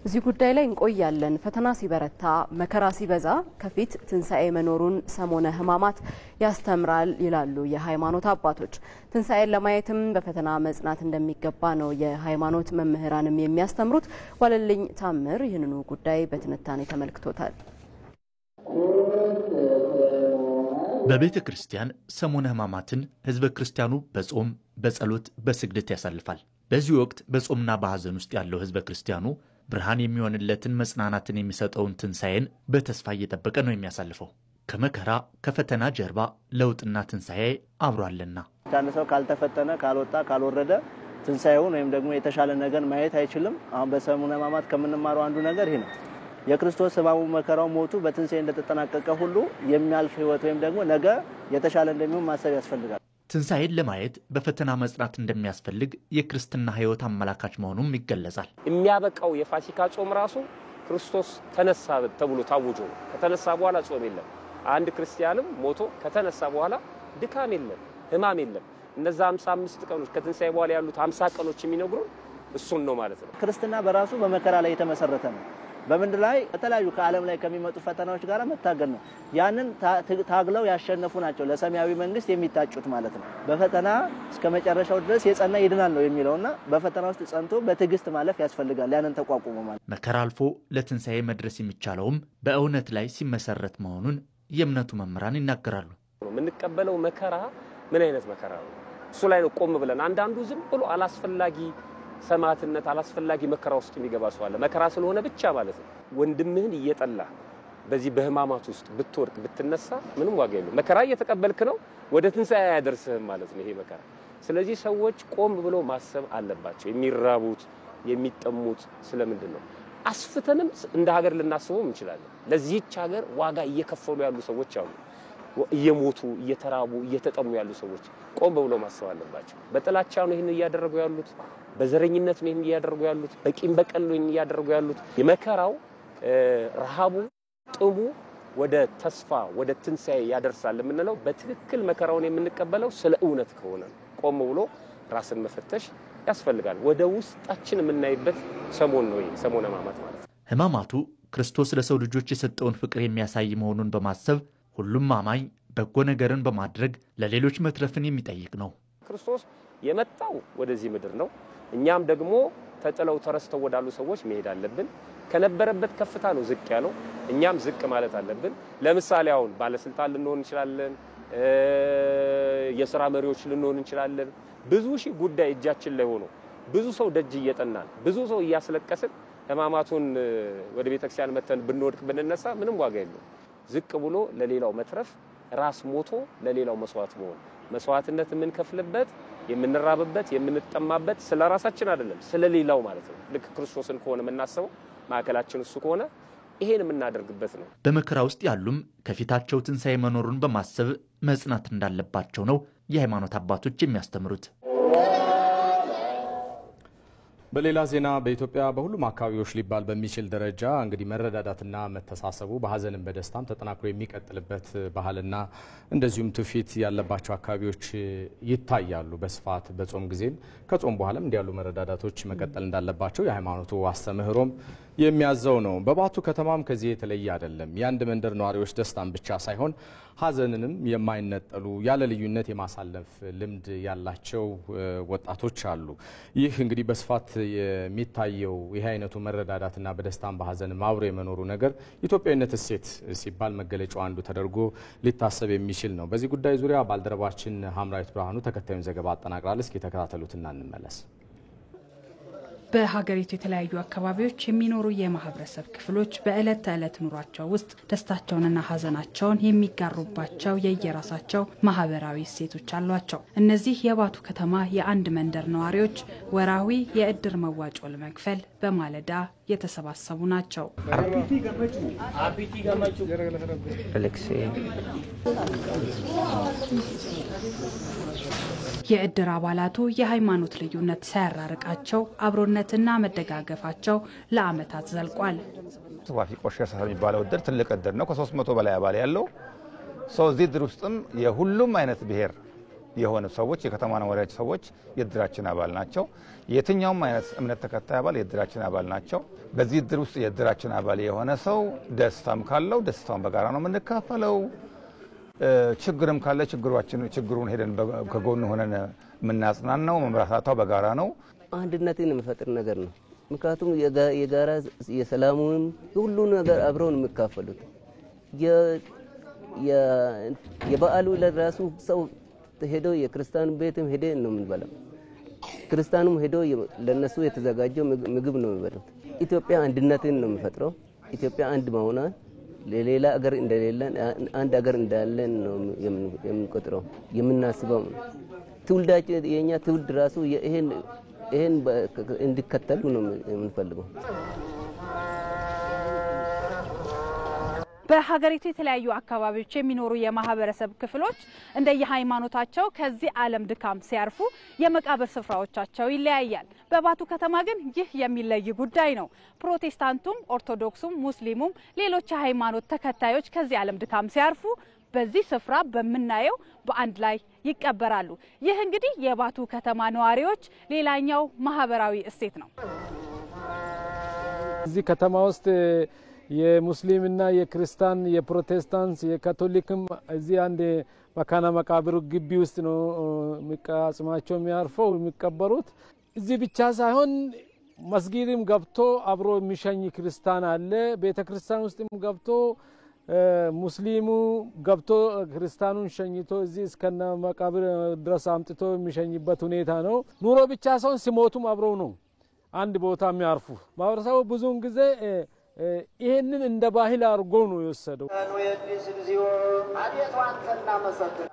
እዚህ ጉዳይ ላይ እንቆያለን። ፈተና ሲበረታ መከራ ሲበዛ ከፊት ትንሳኤ መኖሩን ሰሙነ ህማማት ያስተምራል ይላሉ የሃይማኖት አባቶች። ትንሳኤን ለማየትም በፈተና መጽናት እንደሚገባ ነው የሃይማኖት መምህራንም የሚያስተምሩት። ዋለልኝ ታምር ይህንኑ ጉዳይ በትንታኔ ተመልክቶታል። በቤተ ክርስቲያን ሰሙነ ህማማትን ህዝበ ክርስቲያኑ በጾም በጸሎት በስግደት ያሳልፋል። በዚህ ወቅት በጾምና በሐዘን ውስጥ ያለው ህዝበ ክርስቲያኑ ብርሃን የሚሆንለትን መጽናናትን የሚሰጠውን ትንሳኤን በተስፋ እየጠበቀ ነው የሚያሳልፈው። ከመከራ ከፈተና ጀርባ ለውጥና ትንሳኤ አብሯልና አንድ ሰው ካልተፈተነ ካልወጣ ካልወረደ ትንሳኤውን ወይም ደግሞ የተሻለ ነገር ማየት አይችልም። አሁን በሰሙነ ህማማት ከምንማረው አንዱ ነገር ይሄ ነው። የክርስቶስ ሕማሙ መከራው ሞቱ በትንሳኤ እንደተጠናቀቀ ሁሉ የሚያልፍ ህይወት ወይም ደግሞ ነገ የተሻለ እንደሚሆን ማሰብ ያስፈልጋል። ትንሳኤን ለማየት በፈተና መጽናት እንደሚያስፈልግ የክርስትና ህይወት አመላካች መሆኑም ይገለጻል። የሚያበቃው የፋሲካ ጾም ራሱ ክርስቶስ ተነሳ ተብሎ ታውጆ ከተነሳ በኋላ ጾም የለም። አንድ ክርስቲያንም ሞቶ ከተነሳ በኋላ ድካም የለም፣ ህማም የለም። እነዛ 55 ቀኖች ከትንሳኤ በኋላ ያሉት 50 ቀኖች የሚነግሩ እሱን ነው ማለት ነው። ክርስትና በራሱ በመከራ ላይ የተመሰረተ ነው። በመንደር ላይ የተለያዩ ከዓለም ላይ ከሚመጡ ፈተናዎች ጋር መታገል ነው። ያንን ታግለው ያሸነፉ ናቸው ለሰማያዊ መንግስት የሚታጩት ማለት ነው። በፈተና እስከ መጨረሻው ድረስ የጸና ይድናል ነው የሚለውና በፈተና ውስጥ ጸንቶ በትዕግስት ማለፍ ያስፈልጋል። ያንን ተቋቁሞ ማለት መከራ አልፎ ለትንሳኤ መድረስ የሚቻለውም በእውነት ላይ ሲመሰረት መሆኑን የእምነቱ መምህራን ይናገራሉ። የምንቀበለው መከራ ምን አይነት መከራ ነው? እሱ ላይ ነው ቆም ብለን አንዳንዱ ዝም ብሎ አላስፈላጊ ሰማዕትነት አላስፈላጊ መከራ ውስጥ የሚገባ ሰው አለ። መከራ ስለሆነ ብቻ ማለት ነው። ወንድምህን እየጠላ በዚህ በህማማት ውስጥ ብትወርቅ ብትነሳ ምንም ዋጋ የለውም። መከራ እየተቀበልክ ነው፣ ወደ ትንሳኤ ያደርስህም ማለት ነው ይሄ መከራ። ስለዚህ ሰዎች ቆም ብሎ ማሰብ አለባቸው። የሚራቡት የሚጠሙት ስለምንድን ነው? አስፍተንም እንደ ሀገር ልናስበው እንችላለን። ለዚህች ሀገር ዋጋ እየከፈሉ ያሉ ሰዎች አሉ። እየሞቱ እየተራቡ እየተጠሙ ያሉ ሰዎች ቆም ብሎ ማሰብ አለባቸው። በጥላቻ ነው ይሄን እያደረጉ ያሉት፣ በዘረኝነት ነው ይሄን እያደረጉ ያሉት፣ በቂም በቀል ነው ይሄን እያደረጉ ያሉት። የመከራው ረሃቡ ጥሙ ወደ ተስፋ ወደ ትንሳኤ ያደርሳል የምንለው በትክክል መከራውን የምንቀበለው ስለ እውነት ከሆነ ቆም ብሎ ራስን መፈተሽ ያስፈልጋል። ወደ ውስጣችን የምናይበት ሰሞን ነው ይሄ ሰሞነ ሕማማት ማለት። ሕማማቱ ክርስቶስ ለሰው ልጆች የሰጠውን ፍቅር የሚያሳይ መሆኑን በማሰብ ሁሉም አማኝ በጎ ነገርን በማድረግ ለሌሎች መትረፍን የሚጠይቅ ነው። ክርስቶስ የመጣው ወደዚህ ምድር ነው። እኛም ደግሞ ተጥለው ተረስተው ወዳሉ ሰዎች መሄድ አለብን። ከነበረበት ከፍታ ነው ዝቅ ያለው፣ እኛም ዝቅ ማለት አለብን። ለምሳሌ አሁን ባለስልጣን ልንሆን እንችላለን፣ የሥራ መሪዎች ልንሆን እንችላለን። ብዙ ሺህ ጉዳይ እጃችን ላይ ሆኖ ብዙ ሰው ደጅ እየጠናን ብዙ ሰው እያስለቀስን ሕማማቱን ወደ ቤተክርስቲያን መተን ብንወድቅ ብንነሳ ምንም ዋጋ የለውም። ዝቅ ብሎ ለሌላው መትረፍ፣ ራስ ሞቶ ለሌላው መስዋዕት መሆን፣ መስዋዕትነት የምንከፍልበት የምንራብበት የምንጠማበት ስለ ራሳችን አይደለም ስለ ሌላው ማለት ነው። ልክ ክርስቶስን ከሆነ የምናስበው ማዕከላችን እሱ ከሆነ ይሄን የምናደርግበት ነው። በመከራ ውስጥ ያሉም ከፊታቸው ትንሣኤ መኖሩን በማሰብ መጽናት እንዳለባቸው ነው የሃይማኖት አባቶች የሚያስተምሩት። በሌላ ዜና በኢትዮጵያ በሁሉም አካባቢዎች ሊባል በሚችል ደረጃ እንግዲህ መረዳዳትና መተሳሰቡ በሀዘንም በደስታም ተጠናክሮ የሚቀጥልበት ባህልና እንደዚሁም ትውፊት ያለባቸው አካባቢዎች ይታያሉ በስፋት በጾም ጊዜም ከጾም በኋላም እንዲያሉ መረዳዳቶች መቀጠል እንዳለባቸው የሃይማኖቱ አስተምህሮም የሚያዘው ነው። በባቱ ከተማም ከዚህ የተለየ አይደለም። የአንድ መንደር ነዋሪዎች ደስታን ብቻ ሳይሆን ሀዘንንም የማይነጠሉ ያለ ልዩነት የማሳለፍ ልምድ ያላቸው ወጣቶች አሉ። ይህ እንግዲህ በስፋት የሚታየው ይህ አይነቱ መረዳዳትና በደስታም በሀዘንም አብሮ የመኖሩ ነገር ኢትዮጵያዊነት እሴት ሲባል መገለጫው አንዱ ተደርጎ ሊታሰብ የሚችል ነው። በዚህ ጉዳይ ዙሪያ ባልደረባችን ሀምራዊት ብርሃኑ ተከታዩን ዘገባ አጠናቅራለች። እስኪ ተከታተሉትና እንመለስ። በሀገሪቱ የተለያዩ አካባቢዎች የሚኖሩ የማህበረሰብ ክፍሎች በዕለት ተዕለት ኑሯቸው ውስጥ ደስታቸውንና ሀዘናቸውን የሚጋሩባቸው የየራሳቸው ማህበራዊ እሴቶች አሏቸው። እነዚህ የባቱ ከተማ የአንድ መንደር ነዋሪዎች ወራዊ የእድር መዋጮ ለመክፈል በማለዳ የተሰባሰቡ ናቸው። የእድር አባላቱ የሃይማኖት ልዩነት ሳያራርቃቸው አብሮነትና መደጋገፋቸው ለዓመታት ዘልቋል። ዋፊ ቆሸሳ የሚባለው እድር ትልቅ እድር ነው። ከ300 በላይ አባል ያለው ሰው እዚህ እድር ውስጥም የሁሉም አይነት ብሔር የሆኑ ሰዎች የከተማ ነዋሪዎች ሰዎች የእድራችን አባል ናቸው። የትኛውም አይነት እምነት ተከታይ አባል የእድራችን አባል ናቸው። በዚህ እድር ውስጥ የእድራችን አባል የሆነ ሰው ደስታም ካለው ደስታውን በጋራ ነው የምንካፈለው። ችግርም ካለ ችግሩን ሄደን ከጎን ሆነን የምናጽናናው መምራታታው በጋራ ነው። አንድነትን የሚፈጥር ነገር ነው። ምክንያቱም የጋራ የሰላሙንም ሁሉ ነገር አብረው ነው የሚካፈሉት። የበዓሉ ለራሱ ሰው ሄዶ የክርስቲያኑ ቤትም ሄደ ነው የምንበላው። ክርስቲያኑም ሄዶ ለነሱ የተዘጋጀው ምግብ ነው የሚበሉት። ኢትዮጵያ አንድነትን ነው የሚፈጥረው። ኢትዮጵያ አንድ መሆኗ ለሌላ አገር እንደሌለን አንድ አገር እንዳለን ነው የምንቆጥረው የምናስበው። ትውልዳችን የኛ ትውልድ ራሱ ይሄን እንዲከተሉ ነው የምንፈልገው። በሀገሪቱ የተለያዩ አካባቢዎች የሚኖሩ የማህበረሰብ ክፍሎች እንደየሃይማኖታቸው ከዚህ ዓለም ድካም ሲያርፉ የመቃብር ስፍራዎቻቸው ይለያያል። በባቱ ከተማ ግን ይህ የሚለይ ጉዳይ ነው። ፕሮቴስታንቱም፣ ኦርቶዶክሱም፣ ሙስሊሙም ሌሎች የሃይማኖት ተከታዮች ከዚህ ዓለም ድካም ሲያርፉ በዚህ ስፍራ በመናየው በአንድ ላይ ይቀበራሉ። ይህ እንግዲህ የባቱ ከተማ ነዋሪዎች ሌላኛው ማህበራዊ እሴት ነው። እዚህ ከተማ ውስጥ የሙስሊምና የክርስቲያን የፕሮቴስታንት የካቶሊክም እዚህ አንድ መካነ መቃብር ግቢ ውስጥ ነው አጽማቸው የሚያርፈው የሚቀበሩት። እዚህ ብቻ ሳይሆን መስጊድም ገብቶ አብሮ የሚሸኝ ክርስቲያን አለ። ቤተክርስቲያን ውስጥም ገብቶ ሙስሊሙ ገብቶ ክርስቲያኑን ሸኝቶ እዚህ እስከነ መቃብር ድረስ አምጥቶ የሚሸኝበት ሁኔታ ነው። ኑሮ ብቻ ሳይሆን ሲሞቱም አብረው ነው አንድ ቦታ የሚያርፉ። ማህበረሰቡ ብዙውን ጊዜ ይሄንን እንደ ባህል አድርጎ ነው የወሰደው።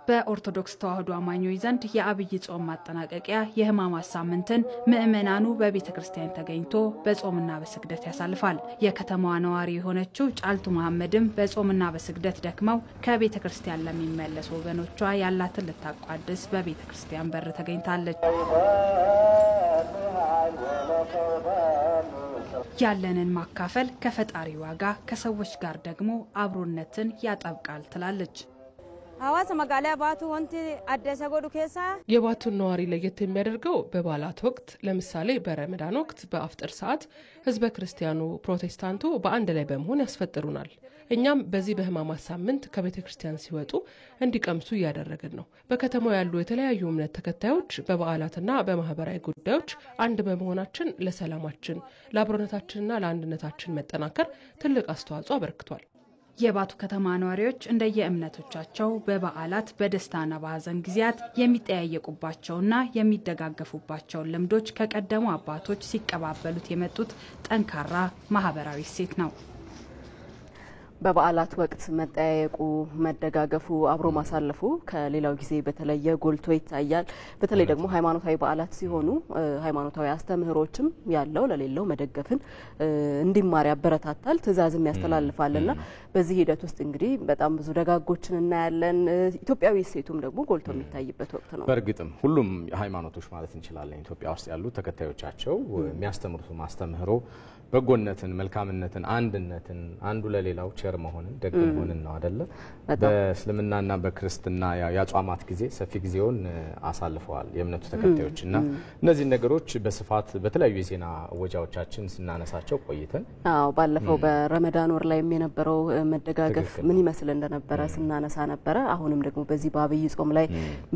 በኦርቶዶክስ ተዋህዶ አማኞች ዘንድ የአብይ ጾም ማጠናቀቂያ የሕማማት ሳምንትን ምእመናኑ በቤተ ክርስቲያን ተገኝቶ በጾምና በስግደት ያሳልፋል። የከተማዋ ነዋሪ የሆነችው ጫልቱ መሐመድም በጾምና በስግደት ደክመው ከቤተ ክርስቲያን ለሚመለሱ ወገኖቿ ያላትን ልታቋድስ በቤተ ክርስቲያን በር ተገኝታለች። ያለንን ማካፈል ከፈጣሪ ዋጋ ከሰዎች ጋር ደግሞ አብሮነትን ያጠብቃል ትላለች። ሐዋሳ መጋላ ባቱ ወንቲ አደሰ ጎዱ ኬሳ የባቱን ነዋሪ ለየት የሚያደርገው በበዓላት ወቅት ለምሳሌ በረመዳን ወቅት በአፍጥር ሰዓት ህዝበ ክርስቲያኑ ፕሮቴስታንቱ በአንድ ላይ በመሆን ያስፈጥሩናል። እኛም በዚህ በህማማት ሳምንት ከቤተ ክርስቲያን ሲወጡ እንዲቀምሱ እያደረግን ነው። በከተማው ያሉ የተለያዩ እምነት ተከታዮች በበዓላትና በማህበራዊ ጉዳዮች አንድ በመሆናችን ለሰላማችን፣ ለአብሮነታችንና ለአንድነታችን መጠናከር ትልቅ አስተዋጽኦ አበርክቷል። የባቱ ከተማ ነዋሪዎች እንደየእምነቶቻቸው በበዓላት በደስታና በሐዘን ጊዜያት የሚጠያየቁባቸውና የሚደጋገፉባቸውን ልምዶች ከቀደሙ አባቶች ሲቀባበሉት የመጡት ጠንካራ ማህበራዊ እሴት ነው። በበዓላት ወቅት መጠያየቁ፣ መደጋገፉ፣ አብሮ ማሳለፉ ከሌላው ጊዜ በተለየ ጎልቶ ይታያል። በተለይ ደግሞ ሃይማኖታዊ በዓላት ሲሆኑ ሃይማኖታዊ አስተምህሮችም ያለው ለሌላው መደገፍን እንዲማር ያበረታታል፣ ትእዛዝም ያስተላልፋልና በዚህ ሂደት ውስጥ እንግዲህ በጣም ብዙ ደጋጎችን እናያለን። ኢትዮጵያዊ እሴቱም ደግሞ ጎልቶ የሚታይበት ወቅት ነው። በእርግጥም ሁሉም ሃይማኖቶች ማለት እንችላለን ኢትዮጵያ ውስጥ ያሉ ተከታዮቻቸው የሚያስተምሩት ማስተምህሮ በጎነትን፣ መልካምነትን፣ አንድነትን፣ አንዱ ለሌላው ቸር መሆንን፣ ደግ መሆንን ነው አይደለ? በእስልምናና በክርስትና ያጿማት ጊዜ ሰፊ ጊዜውን አሳልፈዋል የእምነቱ ተከታዮችና እነዚህ ነገሮች በስፋት በተለያዩ የዜና ወጃዎቻችን ስናነሳቸው ቆይተን ባለፈው በረመዳን ወር ላይ የነበረው መደጋገፍ ምን ይመስል እንደነበረ ስናነሳ ነበረ። አሁንም ደግሞ በዚህ በአብይ ጾም ላይ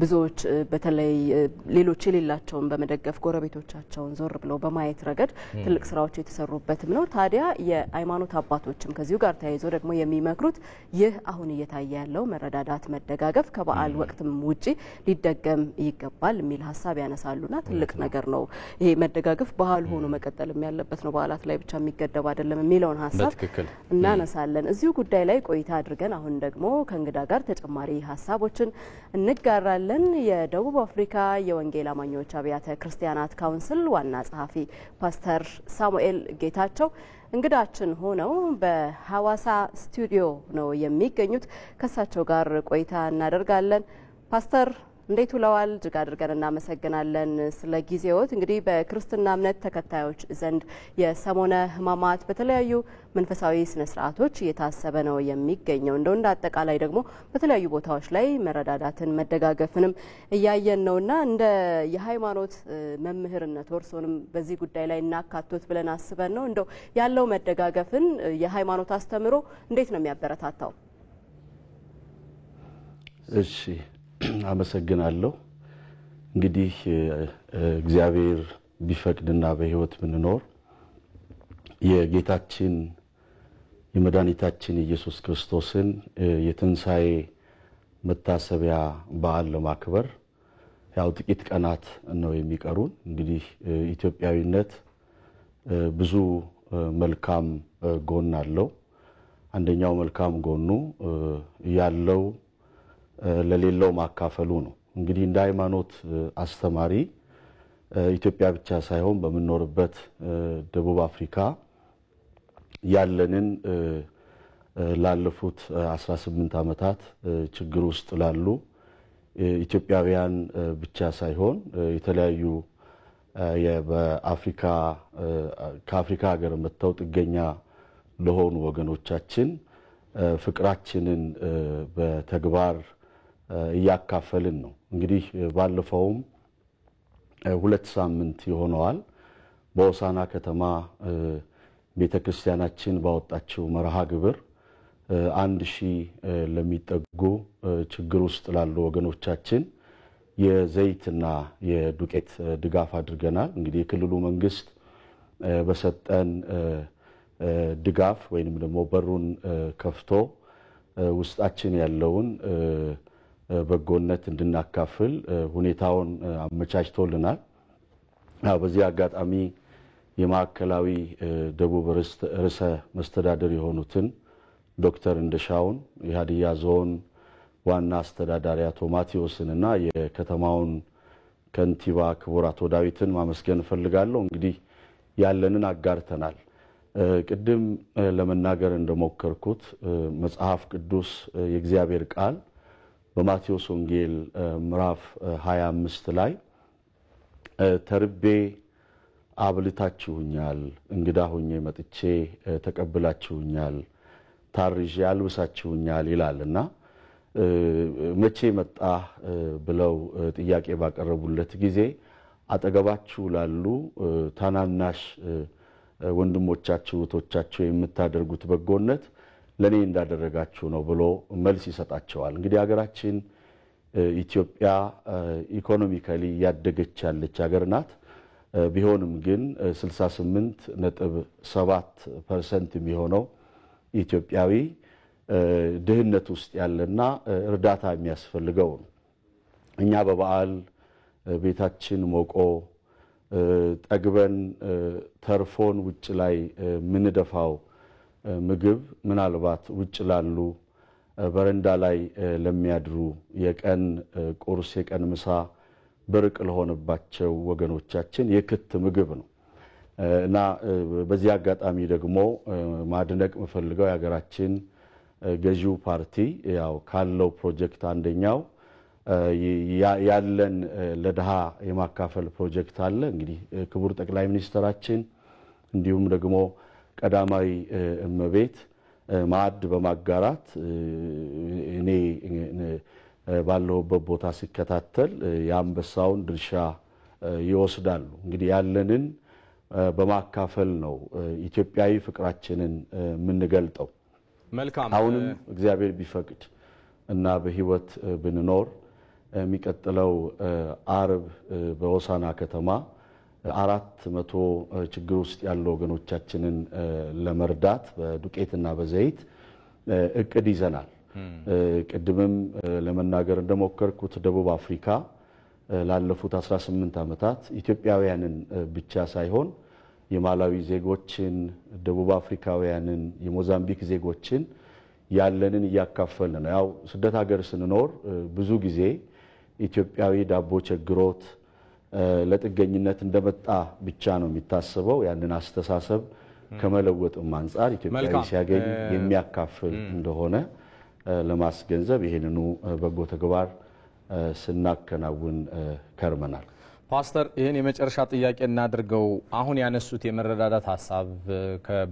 ብዙዎች በተለይ ሌሎች የሌላቸውን በመደገፍ ጎረቤቶቻቸውን ዞር ብለው በማየት ረገድ ትልቅ ስራዎች የተሰሩ በትም ነው። ታዲያ የሃይማኖት አባቶችም ከዚሁ ጋር ተያይዞ ደግሞ የሚመክሩት ይህ አሁን እየታየ ያለው መረዳዳት፣ መደጋገፍ ከበዓል ወቅትም ውጪ ሊደገም ይገባል የሚል ሀሳብ ያነሳሉና ትልቅ ነገር ነው። ይሄ መደጋገፍ ባህል ሆኖ መቀጠልም ያለበት ነው፣ በዓላት ላይ ብቻ የሚገደብ አይደለም የሚለውን ሀሳብ እናነሳለን። እዚሁ ጉዳይ ላይ ቆይታ አድርገን አሁን ደግሞ ከእንግዳ ጋር ተጨማሪ ሀሳቦችን እንጋራለን። የደቡብ አፍሪካ የወንጌል አማኞች አብያተ ክርስቲያናት ካውንስል ዋና ጸሐፊ ፓስተር ሳሙኤል ጌታቸው እንግዳችን ሆነው በሐዋሳ ስቱዲዮ ነው የሚገኙት። ከሳቸው ጋር ቆይታ እናደርጋለን። ፓስተር እንዴት ውለዋል? እጅግ አድርገን እናመሰግናለን ስለ ጊዜዎት። እንግዲህ በክርስትና እምነት ተከታዮች ዘንድ የሰሞነ ሕማማት በተለያዩ መንፈሳዊ ስነ ስርዓቶች እየታሰበ ነው የሚገኘው። እንደ አጠቃላይ ደግሞ በተለያዩ ቦታዎች ላይ መረዳዳትን፣ መደጋገፍንም እያየን ነውና እንደ የሃይማኖት መምህርነት እርሶንም በዚህ ጉዳይ ላይ እናካቶት ብለን አስበን ነው። እንደው ያለው መደጋገፍን የሃይማኖት አስተምሮ እንዴት ነው የሚያበረታታው? እሺ አመሰግናለሁ። እንግዲህ እግዚአብሔር ቢፈቅድና በህይወት ብንኖር የጌታችን የመድኃኒታችን ኢየሱስ ክርስቶስን የትንሣኤ መታሰቢያ በዓል ለማክበር ያው ጥቂት ቀናት ነው የሚቀሩን። እንግዲህ ኢትዮጵያዊነት ብዙ መልካም ጎን አለው። አንደኛው መልካም ጎኑ ያለው ለሌላው ማካፈሉ ነው። እንግዲህ እንደ ሃይማኖት አስተማሪ ኢትዮጵያ ብቻ ሳይሆን በመኖርበት ደቡብ አፍሪካ ያለንን ላለፉት 18 ዓመታት ችግር ውስጥ ላሉ ኢትዮጵያውያን ብቻ ሳይሆን የተለያዩ በአፍሪካ ከአፍሪካ ሀገር መጥተው ጥገኛ ለሆኑ ወገኖቻችን ፍቅራችንን በተግባር እያካፈልን ነው። እንግዲህ ባለፈውም 2 ሳምንት ይሆነዋል በሆሳና ከተማ ቤተክርስቲያናችን ባወጣችው መርሃ ግብር 1000 ለሚጠጉ ችግር ውስጥ ላሉ ወገኖቻችን የዘይትና የዱቄት ድጋፍ አድርገናል። እንግዲህ የክልሉ መንግስት በሰጠን ድጋፍ ወይንም ደግሞ በሩን ከፍቶ ውስጣችን ያለውን በጎነት እንድናካፍል ሁኔታውን አመቻችቶልናል። በዚህ አጋጣሚ የማዕከላዊ ደቡብ ርዕሰ መስተዳድር የሆኑትን ዶክተር እንደሻውን የሀዲያ ዞን ዋና አስተዳዳሪ አቶ ማቴዎስንና የከተማውን ከንቲባ ክቡር አቶ ዳዊትን ማመስገን ፈልጋለሁ። እንግዲህ ያለንን አጋርተናል። ቅድም ለመናገር እንደሞከርኩት መጽሐፍ ቅዱስ የእግዚአብሔር ቃል በማቴዎስ ወንጌል ምዕራፍ 25 ላይ ተርቤ አብልታችሁኛል፣ እንግዳ ሆኜ መጥቼ ተቀብላችሁኛል፣ ታርዤ አልብሳችሁኛል ይላልና መቼ መጣ ብለው ጥያቄ ባቀረቡለት ጊዜ አጠገባችሁ ላሉ ታናናሽ ወንድሞቻችሁ እህቶቻችሁ የምታደርጉት በጎነት ለኔ እንዳደረጋችሁ ነው ብሎ መልስ ይሰጣቸዋል። እንግዲህ ሀገራችን ኢትዮጵያ ኢኮኖሚካሊ ያደገች ያለች ሀገር ናት። ቢሆንም ግን 68.7% የሚሆነው ኢትዮጵያዊ ድህነት ውስጥ ያለና እርዳታ የሚያስፈልገው ነው። እኛ በበዓል ቤታችን ሞቆ ጠግበን ተርፎን ውጭ ላይ ምንደፋው ምግብ ምናልባት ውጭ ላሉ በረንዳ ላይ ለሚያድሩ የቀን ቁርስ የቀን ምሳ ብርቅ ለሆነባቸው ወገኖቻችን የክት ምግብ ነው እና በዚህ አጋጣሚ ደግሞ ማድነቅ መፈልገው የሀገራችን ገዢው ፓርቲ ያው ካለው ፕሮጀክት አንደኛው ያለን ለድሃ የማካፈል ፕሮጀክት አለ። እንግዲህ ክቡር ጠቅላይ ሚኒስትራችን እንዲሁም ደግሞ ቀዳማዊ እመቤት ማዕድ በማጋራት እኔ ባለሁበት ቦታ ሲከታተል የአንበሳውን ድርሻ ይወስዳሉ። እንግዲህ ያለንን በማካፈል ነው ኢትዮጵያዊ ፍቅራችንን የምንገልጠው። መልካም አሁንም እግዚአብሔር ቢፈቅድ እና በህይወት ብንኖር የሚቀጥለው አርብ በሆሳና ከተማ 400 ችግር ውስጥ ያሉ ወገኖቻችንን ለመርዳት በዱቄትና በዘይት እቅድ ይዘናል። ቅድምም ለመናገር እንደሞከርኩት ደቡብ አፍሪካ ላለፉት 18 ዓመታት ኢትዮጵያውያንን ብቻ ሳይሆን የማላዊ ዜጎችን፣ ደቡብ አፍሪካውያንን፣ የሞዛምቢክ ዜጎችን ያለንን እያካፈልን ነው። ያው ስደት ሀገር ስንኖር ብዙ ጊዜ ኢትዮጵያዊ ዳቦ ቸግሮት ለጥገኝነት እንደመጣ ብቻ ነው የሚታሰበው። ያንን አስተሳሰብ ከመለወጥም አንፃር ኢትዮጵያዊ ሲያገኝ የሚያካፍል እንደሆነ ለማስገንዘብ ይሄንኑ በጎ ተግባር ስናከናውን ከርመናል። ፓስተር ይሄን የመጨረሻ ጥያቄ እናድርገው። አሁን ያነሱት የመረዳዳት ሐሳብ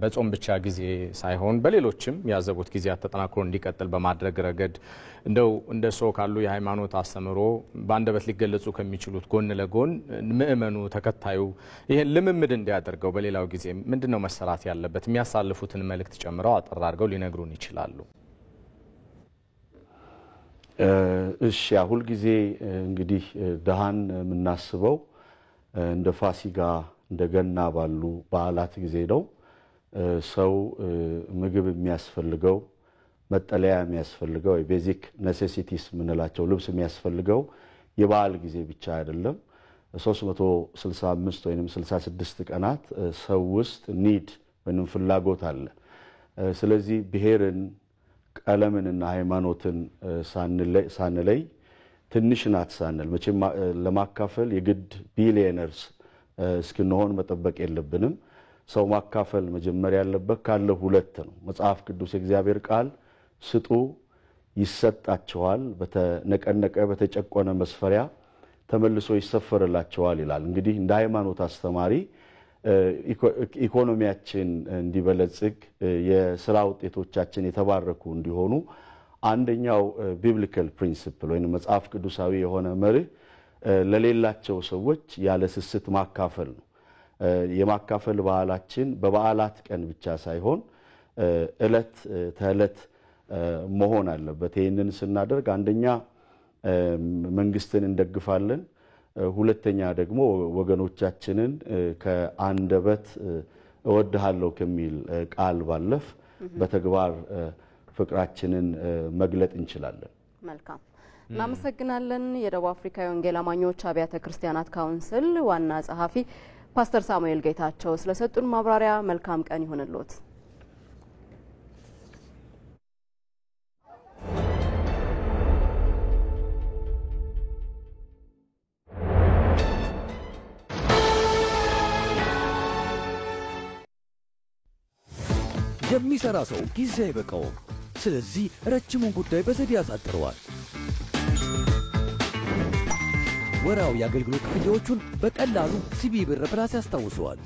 በጾም ብቻ ጊዜ ሳይሆን በሌሎችም ያዘቡት ጊዜያት ተጠናክሮ እንዲቀጥል በማድረግ ረገድ እንደው እንደሶ ካሉ የሃይማኖት አስተምሮ በአንደበት ሊገለጹ ከሚችሉት ጎን ለጎን ምእመኑ ተከታዩ ይሄን ልምምድ እንዲያደርገው በሌላው ጊዜ ምንድነው መሰራት ያለበት? የሚያሳልፉትን መልእክት ጨምረው አጠር አድርገው ሊነግሩን ይችላሉ? እሺ ሁል ጊዜ እንግዲህ ደሃን የምናስበው እንደ ፋሲካ እንደ ገና ባሉ በዓላት ጊዜ ነው። ሰው ምግብ የሚያስፈልገው መጠለያ የሚያስፈልገው ቤዚክ ኔሴሲቲስ ምንላቸው ልብስ የሚያስፈልገው የበዓል ጊዜ ብቻ አይደለም። 365 ወይንም 66 ቀናት ሰው ውስጥ ኒድ ወይንም ፍላጎት አለ። ስለዚህ ብሔርን ቀለምንና ሃይማኖትን ሳንለይ ትንሽ ናት ሳንል መቼም ለማካፈል የግድ ቢሊየነርስ እስክንሆን መጠበቅ የለብንም። ሰው ማካፈል መጀመሪያ ያለበት ካለ ሁለት ነው። መጽሐፍ ቅዱስ የእግዚአብሔር ቃል ስጡ ይሰጣቸዋል፣ በተነቀነቀ በተጨቆነ መስፈሪያ ተመልሶ ይሰፈርላቸዋል ይላል። እንግዲህ እንደ ሃይማኖት አስተማሪ ኢኮኖሚያችን እንዲበለጽግ የሥራ ውጤቶቻችን የተባረኩ እንዲሆኑ አንደኛው ቢብሊካል ፕሪንሲፕል ወይንም መጽሐፍ ቅዱሳዊ የሆነ መርህ ለሌላቸው ሰዎች ያለ ስስት ማካፈል ነው። የማካፈል ባህላችን በበዓላት ቀን ብቻ ሳይሆን እለት ተእለት መሆን አለበት። ይሄንን ስናደርግ አንደኛ መንግስትን እንደግፋለን፣ ሁለተኛ ደግሞ ወገኖቻችንን ከአንደበት እወድሃለሁ ከሚል ቃል ባለፍ በተግባር ፍቅራችንን መግለጥ እንችላለን። መልካም እናመሰግናለን። የደቡብ አፍሪካ የወንጌል አማኞች አብያተ ክርስቲያናት ካውንስል ዋና ጸሐፊ ፓስተር ሳሙኤል ጌታቸው ስለሰጡን ማብራሪያ መልካም ቀን ይሁንልዎት። የሚሰራ ሰው ጊዜ አይበቃውም። ስለዚህ ረጅሙን ጉዳይ በዘዴ ያሳጥረዋል። ወራዊ የአገልግሎት ክፍያዎቹን በቀላሉ ሲቢ ብር ፕላስ ያስታውሰዋል።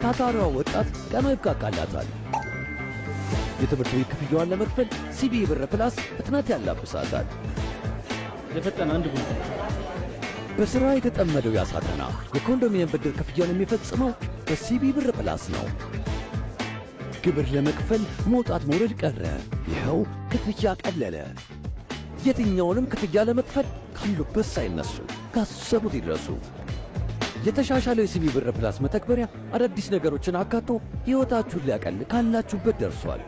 ታታሪዋ ወጣት ቀኗ ይብቃቃላታል። የትምህርት ቤት ክፍያዋን ለመክፈል ሲቢኢ ብር ፕላስ ፍጥነት ያላብሳታል። የፈጠነ አንድ ጉዳይ በሥራ የተጠመደው ያሳተና የኮንዶሚኒየም ብድር ክፍያን የሚፈጽመው በሲቢኢ ብር ፕላስ ነው። ግብር ለመክፈል መውጣት መውረድ ቀረ። ይኸው ክፍያ ቀለለ። የትኛውንም ክፍያ ለመክፈል ካሉበት ሳይነሱ ካሰቡት ይድረሱ። የተሻሻለው የሲቢኢ ብር ፕላስ መተግበሪያ አዳዲስ ነገሮችን አካቶ ሕይወታችሁን ሊያቀል ካላችሁበት ደርሷል።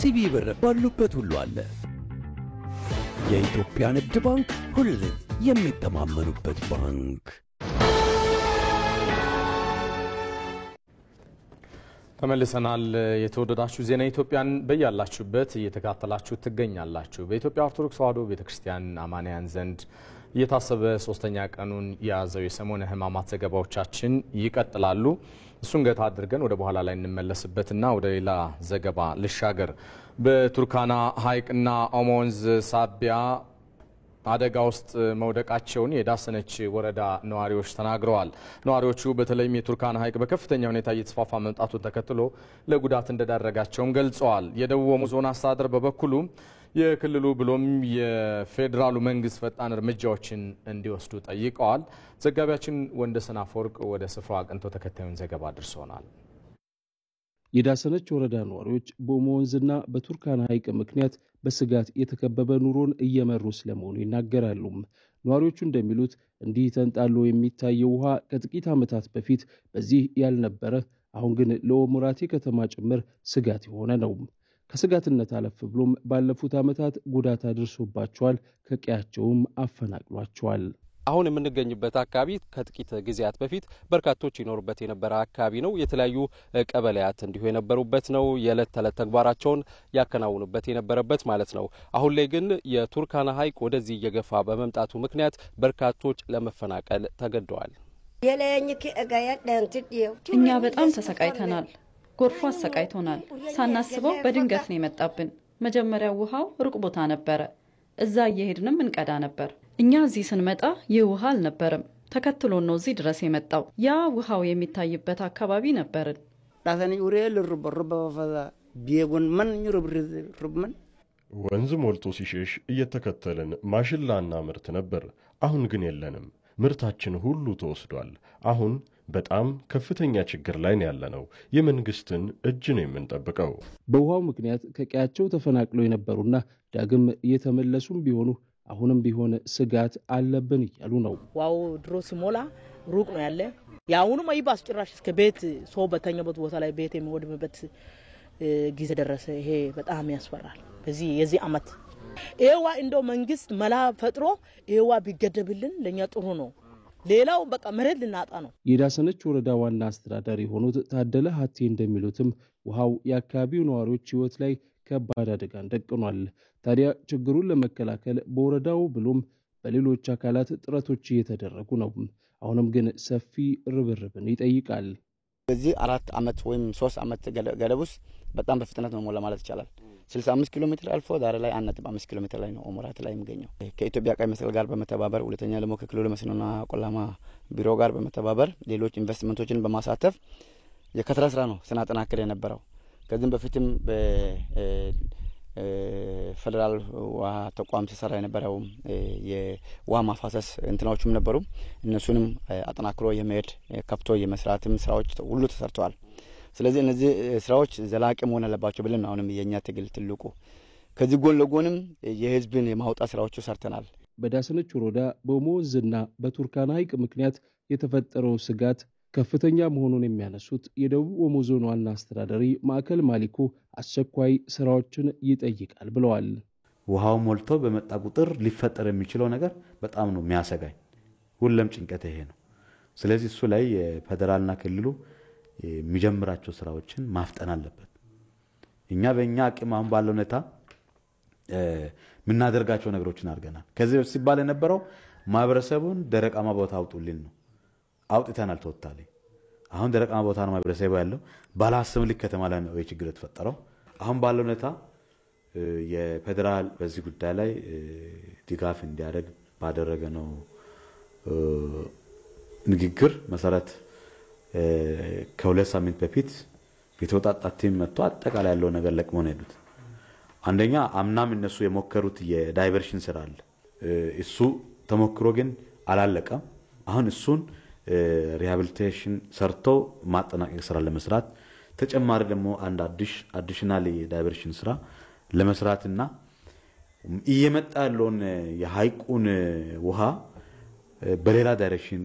ሲቢኢ ብር ባሉበት ሁሉ አለ። የኢትዮጵያ ንግድ ባንክ ሁሌም የሚተማመኑበት ባንክ። ተመልሰናል። የተወደዳችሁ ዜና ኢትዮጵያን በያላችሁበት እየተከታተላችሁ ትገኛላችሁ። በኢትዮጵያ ኦርቶዶክስ ተዋሕዶ ቤተክርስቲያን አማንያን ዘንድ እየታሰበ ሶስተኛ ቀኑን የያዘው የሰሞነ ሕማማት ዘገባዎቻችን ይቀጥላሉ። እሱን ገታ አድርገን ወደ በኋላ ላይ እንመለስበትና ወደ ሌላ ዘገባ ልሻገር። በቱርካና ሐይቅና ኦሞ ወንዝ ሳቢያ አደጋ ውስጥ መውደቃቸውን የዳሰነች ወረዳ ነዋሪዎች ተናግረዋል። ነዋሪዎቹ በተለይም የቱርካና ሐይቅ በከፍተኛ ሁኔታ እየተስፋፋ መምጣቱን ተከትሎ ለጉዳት እንደዳረጋቸውም ገልጸዋል። የደቡብ ኦሞ ዞን አስተዳደር በበኩሉ የክልሉ ብሎም የፌዴራሉ መንግስት ፈጣን እርምጃዎችን እንዲወስዱ ጠይቀዋል። ዘጋቢያችን ወንደሰን አፈወርቅ ወደ ስፍራው አቅንቶ ተከታዩን ዘገባ አድርሶናል። የዳሰነች ወረዳ ነዋሪዎች በኦሞ ወንዝና በቱርካና ሐይቅ ምክንያት በስጋት የተከበበ ኑሮን እየመሩ ስለመሆኑ ይናገራሉ። ነዋሪዎቹ እንደሚሉት እንዲህ ተንጣሎ የሚታየው ውሃ ከጥቂት ዓመታት በፊት በዚህ ያልነበረ፣ አሁን ግን ለኦሞራቴ ከተማ ጭምር ስጋት የሆነ ነው። ከስጋትነት አለፍ ብሎም ባለፉት ዓመታት ጉዳት አድርሶባቸዋል፣ ከቀያቸውም አፈናቅሏቸዋል። አሁን የምንገኝበት አካባቢ ከጥቂት ጊዜያት በፊት በርካቶች ይኖሩበት የነበረ አካባቢ ነው። የተለያዩ ቀበሌያት እንዲሁ የነበሩበት ነው። የዕለት ተዕለት ተግባራቸውን ያከናውኑበት የነበረበት ማለት ነው። አሁን ላይ ግን የቱርካና ሐይቅ ወደዚህ እየገፋ በመምጣቱ ምክንያት በርካቶች ለመፈናቀል ተገደዋል። እኛ በጣም ተሰቃይተናል። ጎርፉ አሰቃይቶናል። ሳናስበው በድንገት ነው የመጣብን። መጀመሪያ ውሃው ሩቅ ቦታ ነበረ። እዛ እየሄድንም እንቀዳ ነበር። እኛ እዚህ ስንመጣ ይህ ውሃ አልነበረም። ተከትሎን ነው እዚህ ድረስ የመጣው። ያ ውሃው የሚታይበት አካባቢ ነበርን። ወንዝ ሞልቶ ሲሸሽ እየተከተልን ማሽላና ምርት ነበር። አሁን ግን የለንም። ምርታችን ሁሉ ተወስዷል። አሁን በጣም ከፍተኛ ችግር ላይ ነው ያለነው። የመንግስትን እጅ ነው የምንጠብቀው። በውሃው ምክንያት ከቀያቸው ተፈናቅለው የነበሩና ዳግም እየተመለሱም ቢሆኑ አሁንም ቢሆን ስጋት አለብን እያሉ ነው። ዋው ድሮ ሲሞላ ሩቅ ነው ያለ። ያውንም አይባስ ጭራሽ እስከ ቤት ሰው በተኛበት ቦታ ላይ ቤት የሚወድምበት ጊዜ ደረሰ። ይሄ በጣም ያስፈራል። በዚህ የዚህ አመት ኤዋ እንደው መንግስት መላ ፈጥሮ ኤዋ ቢገደብልን ለኛ ጥሩ ነው። ሌላው በቃ መሬት ልናጣ ነው። የዳሰነች ወረዳ ዋና አስተዳዳሪ የሆኑት ታደለ ሀቴ እንደሚሉትም ውሃው የአካባቢው ነዋሪዎች ሕይወት ላይ ከባድ አደጋን ደቅኗል። ታዲያ ችግሩን ለመከላከል በወረዳው ብሎም በሌሎች አካላት ጥረቶች እየተደረጉ ነው። አሁንም ግን ሰፊ ርብርብን ይጠይቃል። በዚህ 4 ዓመት ወይም 3 ዓመት ገደብ ውስጥ በጣም በፍጥነት ነው ሞላ ማለት ይቻላል። 65 ኪሎ ሜትር አልፎ ዛሬ ላይ 1.5 ኪሎ ሜትር ላይ ነው ኦሞራቴ ላይ የሚገኘው። ከኢትዮጵያ ቀይ መስቀል ጋር በመተባበር ሁለተኛ ደግሞ ከክልሉ መስኖና ቆላማ ቢሮ ጋር በመተባበር ሌሎች ኢንቨስትመንቶችን በማሳተፍ የከተራ ስራ ነው ስናጠናክር የነበረው። ከዚህም በፊትም በፌደራል ውሃ ተቋም ሲሰራ የነበረው የውሃ ማፋሰስ እንትናዎችም ነበሩ። እነሱንም አጠናክሮ የመሄድ ከፍቶ የመስራትም ስራዎች ሁሉ ተሰርተዋል። ስለዚህ እነዚህ ስራዎች ዘላቂ መሆን አለባቸው ብለን አሁንም የኛ ትግል ትልቁ ከዚህ ጎን ለጎንም የህዝብን የማውጣት ስራዎች ሰርተናል። በዳሰነች ወረዳ በኦሞ ወንዝና በቱርካና ሐይቅ ምክንያት የተፈጠረው ስጋት ከፍተኛ መሆኑን የሚያነሱት የደቡብ ኦሞ ዞን ዋና አስተዳዳሪ ማዕከል ማሊኮ አስቸኳይ ስራዎችን ይጠይቃል ብለዋል። ውሃው ሞልቶ በመጣ ቁጥር ሊፈጠር የሚችለው ነገር በጣም ነው የሚያሰጋኝ። ሁሉም ጭንቀት ይሄ ነው። ስለዚህ እሱ ላይ የፌደራልና ክልሉ የሚጀምራቸው ስራዎችን ማፍጠን አለበት። እኛ በእኛ አቅም አሁን ባለው ሁኔታ የምናደርጋቸው ነገሮችን አድርገናል። ከዚህ በፊት ሲባል የነበረው ማህበረሰቡን ደረቃማ ቦታ አውጡልን ነው። አውጥተናል ተወታለ። አሁን ደረቃማ ቦታ ነው ማህበረሰቡ ያለው። ባላሰብ ልክ ከተማ ላይ ነው የችግር የተፈጠረው። አሁን ባለው ሁኔታ የፌደራል በዚህ ጉዳይ ላይ ድጋፍ እንዲያደርግ ባደረገ ነው ንግግር መሰረት ከ2 ሳምንት በፊት የተወጣጣ ቲም መጥቶ አጠቃላይ ያለው ነገር ለቅሞ ነው ሄዱት። አንደኛ አምናም እነሱ የሞከሩት የዳይቨርሽን ስራ አለ። እሱ ተሞክሮ ግን አላለቀም። አሁን እሱን ሪሃቢሊቴሽን ሰርቶ ማጠናቀቅ ስራ ለመስራት ተጨማሪ ደግሞ አንድ አዲሽናል ዳይቨርሽን ስራ ለመስራትና እየመጣ ያለውን የሐይቁን ውሃ በሌላ ዳይሬክሽን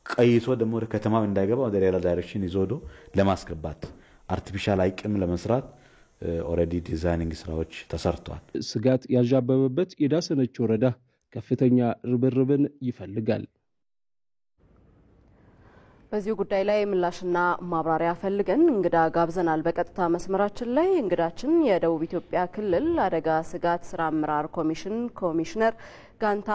ቀይሶ ደግሞ ወደ ከተማው እንዳይገባ ወደ ሌላ ዳይሬክሽን ይዞ ሄዶ ለማስገባት አርቲፊሻል ሐይቅም ለመስራት ኦልሬዲ ዲዛይኒንግ ስራዎች ተሰርተዋል። ስጋት ያዣበበበት የዳሰነች ወረዳ ከፍተኛ ርብርብን ይፈልጋል። በዚህ ጉዳይ ላይ ምላሽና ማብራሪያ ፈልገን እንግዳ ጋብዘናል። በቀጥታ መስመራችን ላይ እንግዳችን የደቡብ ኢትዮጵያ ክልል አደጋ ስጋት ስራ አመራር ኮሚሽን ኮሚሽነር ጋንታ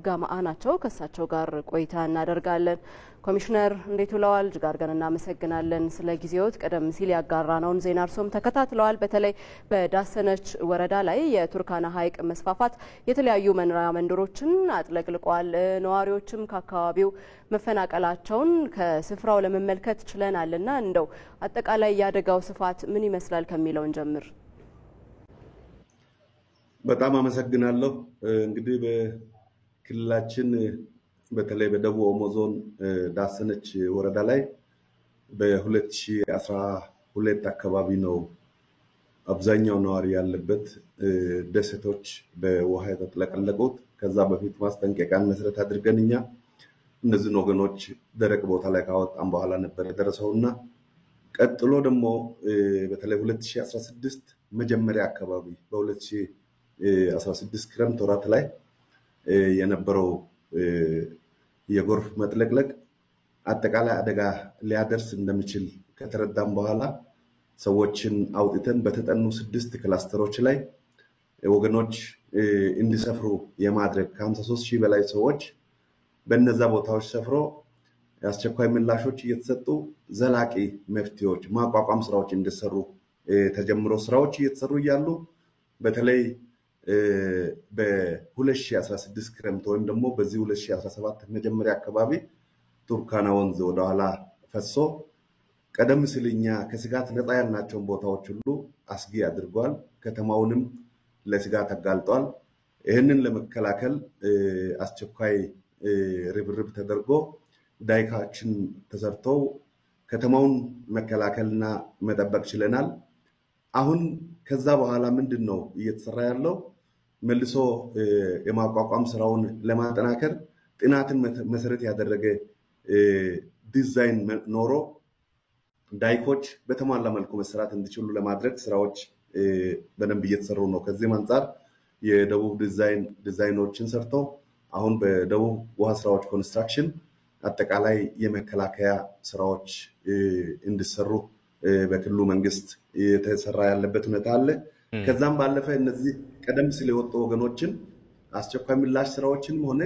ጋማአ ናቸው። ከሳቸው ጋር ቆይታ እናደርጋለን። ኮሚሽነር እንዴት ውለዋል? እጅግ አድርገን እናመሰግናለን ስለ ጊዜዎት። ቀደም ሲል ያጋራነውን ዜና እርሶም ተከታትለዋል። በተለይ በዳሰነች ወረዳ ላይ የቱርካና ሐይቅ መስፋፋት የተለያዩ መኖሪያ መንደሮችን አጥለቅልቋል። ነዋሪዎችም ከአካባቢው መፈናቀላቸውን ከስፍራው ለመመልከት ችለናልና እንደው አጠቃላይ የአደጋው ስፋት ምን ይመስላል ከሚለውን ጀምር። በጣም አመሰግናለሁ። እንግዲህ በክልላችን በተለይ በደቡብ ኦሞ ዞን ዳሰነች ወረዳ ላይ በ2012 አካባቢ ነው አብዛኛው ነዋሪ ያለበት ደሴቶች በውሃ የተጥለቀለቁት። ከዛ በፊት ማስጠንቀቂያን መሰረት አድርገን እኛ እነዚህን ወገኖች ደረቅ ቦታ ላይ ካወጣን በኋላ ነበር የደረሰውና ቀጥሎ ደግሞ በተለይ 2016 መጀመሪያ አካባቢ በ2016 ክረምት ወራት ላይ የነበረው የጎርፍ መጥለቅለቅ አጠቃላይ አደጋ ሊያደርስ እንደሚችል ከተረዳም በኋላ ሰዎችን አውጥተን በተጠኑ 6 ክላስተሮች ላይ ወገኖች እንዲሰፍሩ የማድረግ ከ53,000 በላይ ሰዎች በእነዛ ቦታዎች ሰፍሮ አስቸኳይ ምላሾች እየተሰጡ ዘላቂ መፍትሄዎች ማቋቋም ስራዎች እንዲሰሩ ተጀምሮ ስራዎች እየተሰሩ እያሉ በተለይ በ2016 ክረምት ወይም ደግሞ በዚህ 2017 መጀመሪያ አካባቢ ቱርካና ወንዝ ወደኋላ ፈሶ ቀደም ሲል እኛ ከስጋት ነፃ ያልናቸውን ቦታዎች ሁሉ አስጊ አድርጓል። ከተማውንም ለስጋት አጋልጧል። ይህንን ለመከላከል አስቸኳይ ርብርብ ተደርጎ ዳይካችን ተሰርተው ከተማውን መከላከልና መጠበቅ ችለናል። አሁን ከዛ በኋላ ምንድነው እየተሰራ ያለው? መልሶ የማቋቋም ስራውን ለማጠናከር ጥናትን መሰረት ያደረገ ዲዛይን ኖሮ ዳይኮች በተሟላ መልኩ መስራት እንዲችሉ ለማድረግ ስራዎች በደንብ እየተሰሩ ነው። ከዚህም አንጻር የደቡብ ዲዛይኖችን ሰርተው አሁን በደቡብ ውሃ ስራዎች ኮንስትራክሽን አጠቃላይ የመከላከያ ስራዎች እንዲሰሩ በክልሉ መንግስት የተሰራ ያለበት ሁኔታ አለ። ከዛም ባለፈ እነዚህ ቀደም ሲል የወጡ ወገኖችን አስቸኳይ ምላሽ ስራዎችንም ሆነ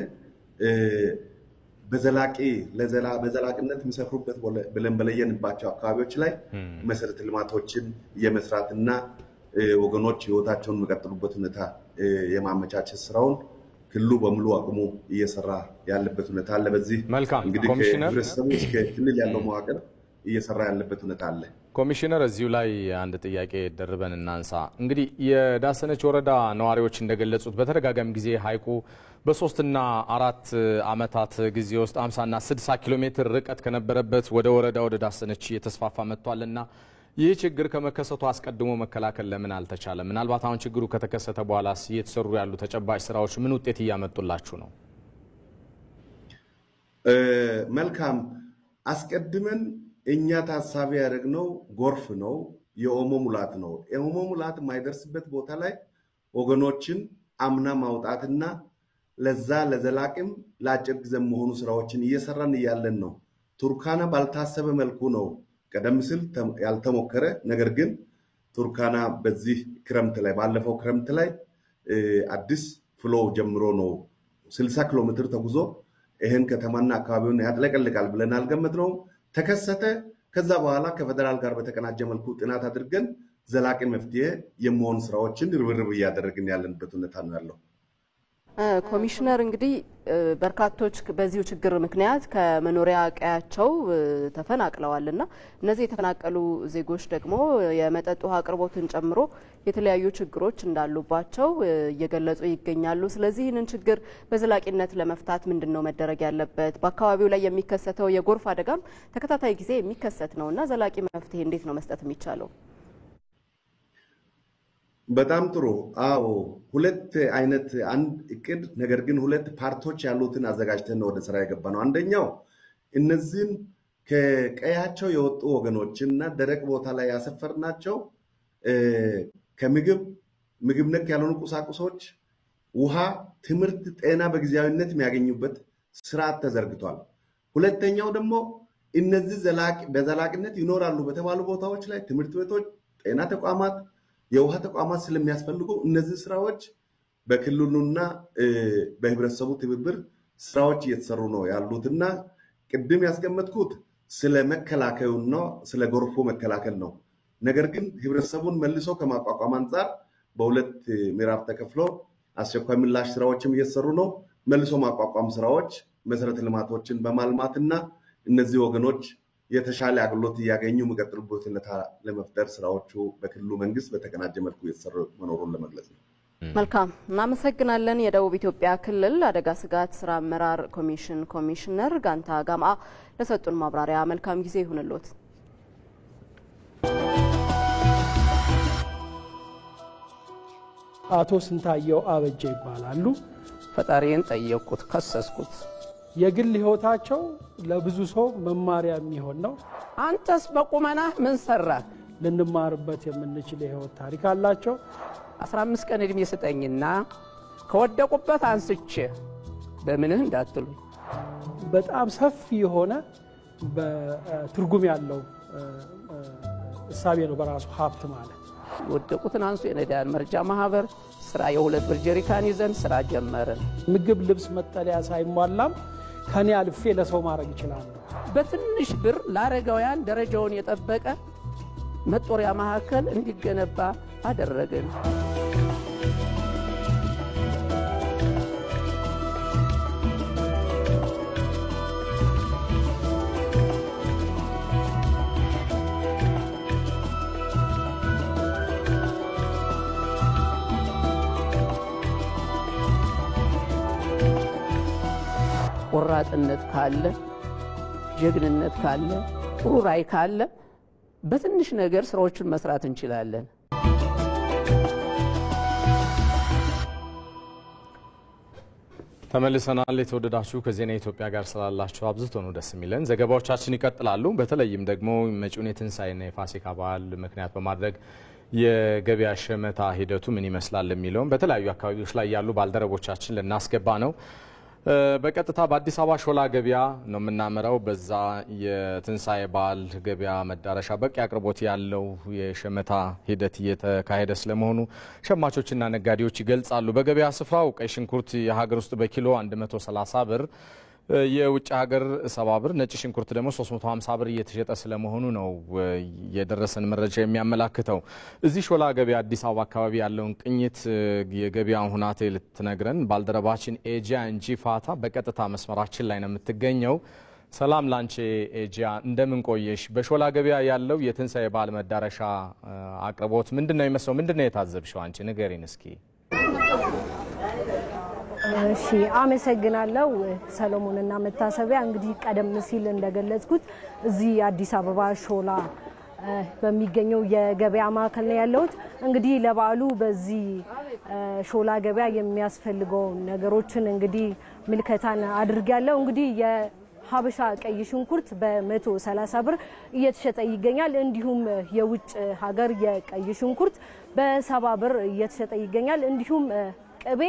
በዘላቂነት የሚሰፍሩበት ብለን በለየንባቸው አካባቢዎች ላይ መሰረተ ልማቶችን የመስራትና ወገኖች ህይወታቸውን የሚቀጥሉበት ሁኔታ የማመቻቸት ስራውን ክልሉ በሙሉ አቅሙ እየሰራ ያለበት ሁኔታ አለ። በዚህ እንግዲህ ከህብረተሰቡ እስከ ክልል ያለው መዋቅር እየሰራ ያለበት ሁኔታ አለ። ኮሚሽነር እዚሁ ላይ አንድ ጥያቄ ደርበን እናንሳ። እንግዲህ የዳሰነች ወረዳ ነዋሪዎች እንደገለጹት በተደጋጋሚ ጊዜ ሐይቁ በ3 እና 4 ዓመታት ጊዜ ውስጥ 50 እና 60 ኪሎ ሜትር ርቀት ከነበረበት ወደ ወረዳ ወደ ዳሰነች እየተስፋፋ መጥቷልና ይህ ችግር ከመከሰቱ አስቀድሞ መከላከል ለምን አልተቻለም? ምናልባት አሁን ችግሩ ከተከሰተ በኋላስ እየተሰሩ ያሉ ተጨባጭ ስራዎች ምን ውጤት እያመጡላችሁ ነው? መልካም። አስቀድመን እኛ ታሳቢ ያደረግነው ጎርፍ ነው፣ የኦሞ ሙላት ነው። የኦሞ ሙላት የማይደርስበት ቦታ ላይ ወገኖችን አምና ማውጣትና ለዛ ለዘላቂም ለአጭር ጊዜ መሆኑ ስራዎችን እየሰራን እያለን ነው። ቱርካና ባልታሰበ መልኩ ነው ቀደም ሲል ያልተሞከረ፣ ነገር ግን ቱርካና በዚህ ክረምት ላይ ባለፈው ክረምት ላይ አዲስ ፍሎ ጀምሮ ነው 60 ኪሎ ሜትር ተጉዞ ይህን ከተማና አካባቢውን ያጥለቀልቃል ብለን አልገመትነውም። ተከሰተ። ከዛ በኋላ ከፌደራል ጋር በተቀናጀ መልኩ ጥናት አድርገን ዘላቂ መፍትሄ የመሆን ስራዎችን ርብርብ እያደረግን ያለንበት ሁኔታ ነው ያለው። ኮሚሽነር እንግዲህ በርካቶች በዚሁ ችግር ምክንያት ከመኖሪያ ቀያቸው ተፈናቅለዋልና እነዚህ የተፈናቀሉ ዜጎች ደግሞ የመጠጥ ውሃ አቅርቦትን ጨምሮ የተለያዩ ችግሮች እንዳሉባቸው እየገለጹ ይገኛሉ። ስለዚህ ይህንን ችግር በዘላቂነት ለመፍታት ምንድነው መደረግ ያለበት? በአካባቢው ላይ የሚከሰተው የጎርፍ አደጋም ተከታታይ ጊዜ የሚከሰት ነውና ዘላቂ መፍትሄ እንዴት ነው መስጠት የሚቻለው? በጣም ጥሩ። አዎ ሁለት አይነት አንድ እቅድ ነገር ግን ሁለት ፓርቶች ያሉትን አዘጋጅተን ወደ ስራ የገባ ነው። አንደኛው እነዚህን ከቀያቸው የወጡ ወገኖችና ደረቅ ቦታ ላይ ያሰፈርናቸው ከምግብ ነክ ያልሆኑ ቁሳቁሶች፣ ውሃ፣ ትምህርት፣ ጤና በጊዜያዊነት የሚያገኙበት ስርዓት ተዘርግቷል። ሁለተኛው ደግሞ እነዚህ በዘላቂነት ይኖራሉ በተባሉ ቦታዎች ላይ ትምህርት ቤቶች፣ ጤና ተቋማት፣ የውሃ ተቋማት ስለሚያስፈልጉ እነዚህ ስራዎች በክልሉና በህብረተሰቡ ትብብር ስራዎች እየተሰሩ ነው ያሉትና ቅድም ያስቀመጥኩት ስለ መከላከሉና ስለ ጎርፉ መከላከል ነው። ነገር ግን ህብረተሰቡን መልሶ ከማቋቋም አንጻር በሁለት ምዕራፍ ተከፍሎ አስቸኳይ ምላሽ ስራዎችም እየተሰሩ ነው። መልሶ ማቋቋም ስራዎች መሰረተ ልማቶችን በማልማትና እነዚህ ወገኖች የተሻለ አገልግሎት እያገኙ የሚቀጥሉበት ሁኔታ ለመፍጠር ስራዎቹ በክልሉ መንግስት በተቀናጀ መልኩ እየተሰሩ መኖሩን ለመግለጽ ነው። መልካም፣ እናመሰግናለን። የደቡብ ኢትዮጵያ ክልል አደጋ ስጋት ስራ አመራር ኮሚሽን ኮሚሽነር ጋንታ ጋማ ለሰጡን ማብራሪያ መልካም ጊዜ ይሁንልዎት። አቶ ስንታየው አበጀ ይባላሉ። ፈጣሪን ጠየቅኩት፣ ከሰስኩት። የግል ህይወታቸው ለብዙ ሰው መማሪያ የሚሆን ነው። አንተስ በቁመናህ ምን ሰራህ? ልንማርበት የምንችል የህይወት ታሪክ አላቸው። 15 ቀን እድሜ ስጠኝና ከወደቁበት አንስቼ በምንህ እንዳትሉኝ። በጣም ሰፊ የሆነ በትርጉም ያለው እሳቤ ነው በራሱ ሀብት ማለት። የወደቁትን አንሱ የነዳያን መርጃ ማህበር ስራ የ2 ብር ጀሪካን ይዘን ስራ ጀመርን። ምግብ፣ ልብስ፣ መጠለያ ሳይሟላም ከኔ አልፌ ለሰው ማድረግ ይችላል። በትንሽ ብር ለአረጋውያን ደረጃውን የጠበቀ መጦሪያ ማዕከል እንዲገነባ አደረግን። ቆራጥነት ካለ፣ ጀግንነት ካለ፣ ጥሩ ራዕይ ካለ በትንሽ ነገር ስራዎችን መስራት እንችላለን። ተመልሰናል። የተወደዳችሁ ከዜና ኢትዮጵያ ጋር ስላላችሁ አብዝቶ ነው ደስ የሚለን። ዘገባዎቻችን ይቀጥላሉ። በተለይም ደግሞ መጪውን የትንሳኤና የፋሲካ በዓል ምክንያት በማድረግ የገበያ ሸመታ ሂደቱ ምን ይመስላል የሚለውን በተለያዩ አካባቢዎች ላይ ያሉ ባልደረቦቻችን ልናስገባ ነው። በቀጥታ በአዲስ አበባ ሾላ ገበያ ነው የምናመራው። በዛ የትንሳኤ በዓል ገበያ መዳረሻ በቂ አቅርቦት ያለው የሸመታ ሂደት እየተካሄደ ስለመሆኑ ሸማቾችና ነጋዴዎች ይገልጻሉ። በገበያ ስፍራው ቀይ ሽንኩርት የሀገር ውስጥ በኪሎ 130 ብር፣ የውጭ ሀገር 70 ብር፣ ነጭ ሽንኩርት ደግሞ 350 ብር እየተሸጠ ስለመሆኑ ነው የደረሰን መረጃ የሚያመላክተው። እዚህ ሾላ ገበያ አዲስ አበባ አካባቢ ያለውን ቅኝት የገበያውን ሁናቴ ልትነግረን ባልደረባችን ኤጂያ እንጂ ፋታ በቀጥታ መስመራችን ላይ ነው የምትገኘው። ሰላም ላንቺ ኤጂያ፣ እንደምን ቆየሽ? በሾላ ገበያ ያለው የትንሳኤ በዓል መዳረሻ አቅርቦት ምንድነው የሚመስለው? ምንድነው የታዘብሽው አንቺ? ንገሪን እስኪ። እሺ፣ አመሰግናለሁ ሰሎሞንና መታሰቢያ። እንግዲህ ቀደም ሲል እንደገለጽኩት እዚህ አዲስ አበባ ሾላ በሚገኘው የገበያ ማዕከል ነው ያለሁት። እንግዲህ ለበዓሉ በዚህ ሾላ ገበያ የሚያስፈልገው ነገሮችን እንግዲህ ምልከታን አድርጌያለሁ። እንግዲህ የሀበሻ ቀይ ሽንኩርት በ130 ብር እየተሸጠ ይገኛል። እንዲሁም የውጭ ሀገር የቀይ ሽንኩርት በ70 ብር እየተሸጠ ይገኛል። እንዲሁም ቅቤ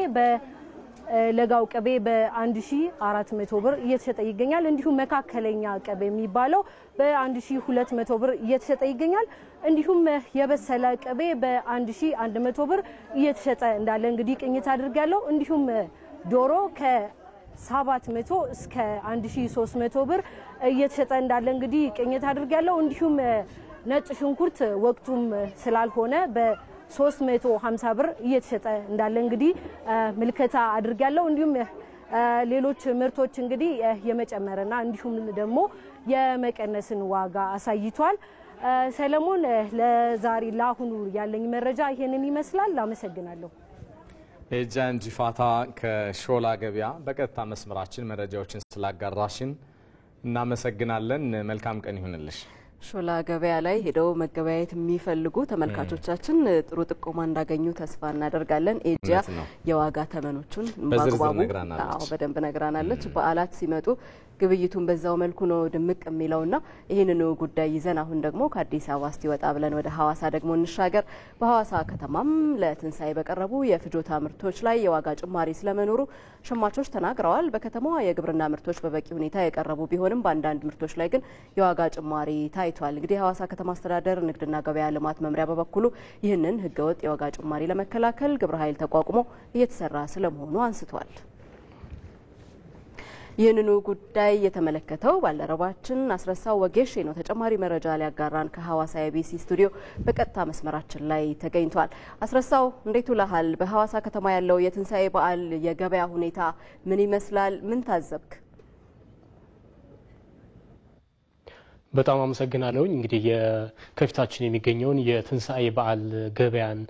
ለጋው ቅቤ በ1400 ብር እየተሸጠ ይገኛል። እንዲሁም መካከለኛ ቅቤ የሚባለው በ1200 ብር እየተሸጠ ይገኛል። እንዲሁም የበሰለ ቅቤ በ1100 ብር እየተሸጠ እንዳለ እንግዲህ ቅኝት አድርጋለሁ። እንዲሁም ዶሮ ከ700 እስከ 1300 ብር እየተሸጠ እንዳለ እንግዲህ ቅኝት አድርጋለሁ። እንዲሁም ነጭ ሽንኩርት ወቅቱም ስላልሆነ 350 ብር እየተሸጠ እንዳለ እንግዲህ ምልከታ አድርጋለሁ። እንዲሁም ሌሎች ምርቶች እንግዲህ የመጨመርና እንዲሁም ደግሞ የመቀነስን ዋጋ አሳይቷል። ሰለሞን ለዛሬ ለአሁኑ ያለኝ መረጃ ይሄንን ይመስላል። አመሰግናለሁ። ኤጃን ጂፋታ ከሾላ ገበያ በቀጥታ መስመራችን መረጃዎችን ስላጋራሽን እናመሰግናለን። መልካም ቀን ይሁንልሽ። ሾላ ገበያ ላይ ሄደው መገበያየት የሚፈልጉ ተመልካቾቻችን ጥሩ ጥቆማ እንዳገኙ ተስፋ እናደርጋለን። ኤጂያ የዋጋ ተመኖቹን በደንብ ነግራናለች። በዓላት ሲመጡ ግብይቱን በዛው መልኩ ነው ድምቅ የሚለውና ይህንን ጉዳይ ይዘን አሁን ደግሞ ከአዲስ አበባ እስቲ ወጣ ብለን ወደ ሐዋሳ ደግሞ እንሻገር። በሐዋሳ ከተማም ለትንሳኤ በቀረቡ የፍጆታ ምርቶች ላይ የዋጋ ጭማሪ ስለመኖሩ ሸማቾች ተናግረዋል። በከተማዋ የግብርና ምርቶች በበቂ ሁኔታ የቀረቡ ቢሆንም በአንዳንድ ምርቶች ላይ ግን የዋጋ ጭማሪ ታይቷል። እንግዲህ ሐዋሳ ከተማ አስተዳደር ንግድና ገበያ ልማት መምሪያ በበኩሉ ይህንን ህገወጥ የዋጋ ጭማሪ ለመከላከል ግብረ ኃይል ተቋቁሞ እየተሰራ ስለመሆኑ አንስቷል። ይህንኑ ጉዳይ የተመለከተው ባልደረባችን አስረሳው ወጌሽ ነው። ተጨማሪ መረጃ ሊያጋራን ከሐዋሳ የቢሲ ስቱዲዮ በቀጥታ መስመራችን ላይ ተገኝቷል። አስረሳው እንዴት ውለሃል? በሐዋሳ ከተማ ያለው የትንሳኤ በዓል የገበያ ሁኔታ ምን ይመስላል? ምን ታዘብክ? በጣም አመሰግናለሁኝ። እንግዲህ ከፊታችን የሚገኘውን የትንሳኤ በዓል ገበያን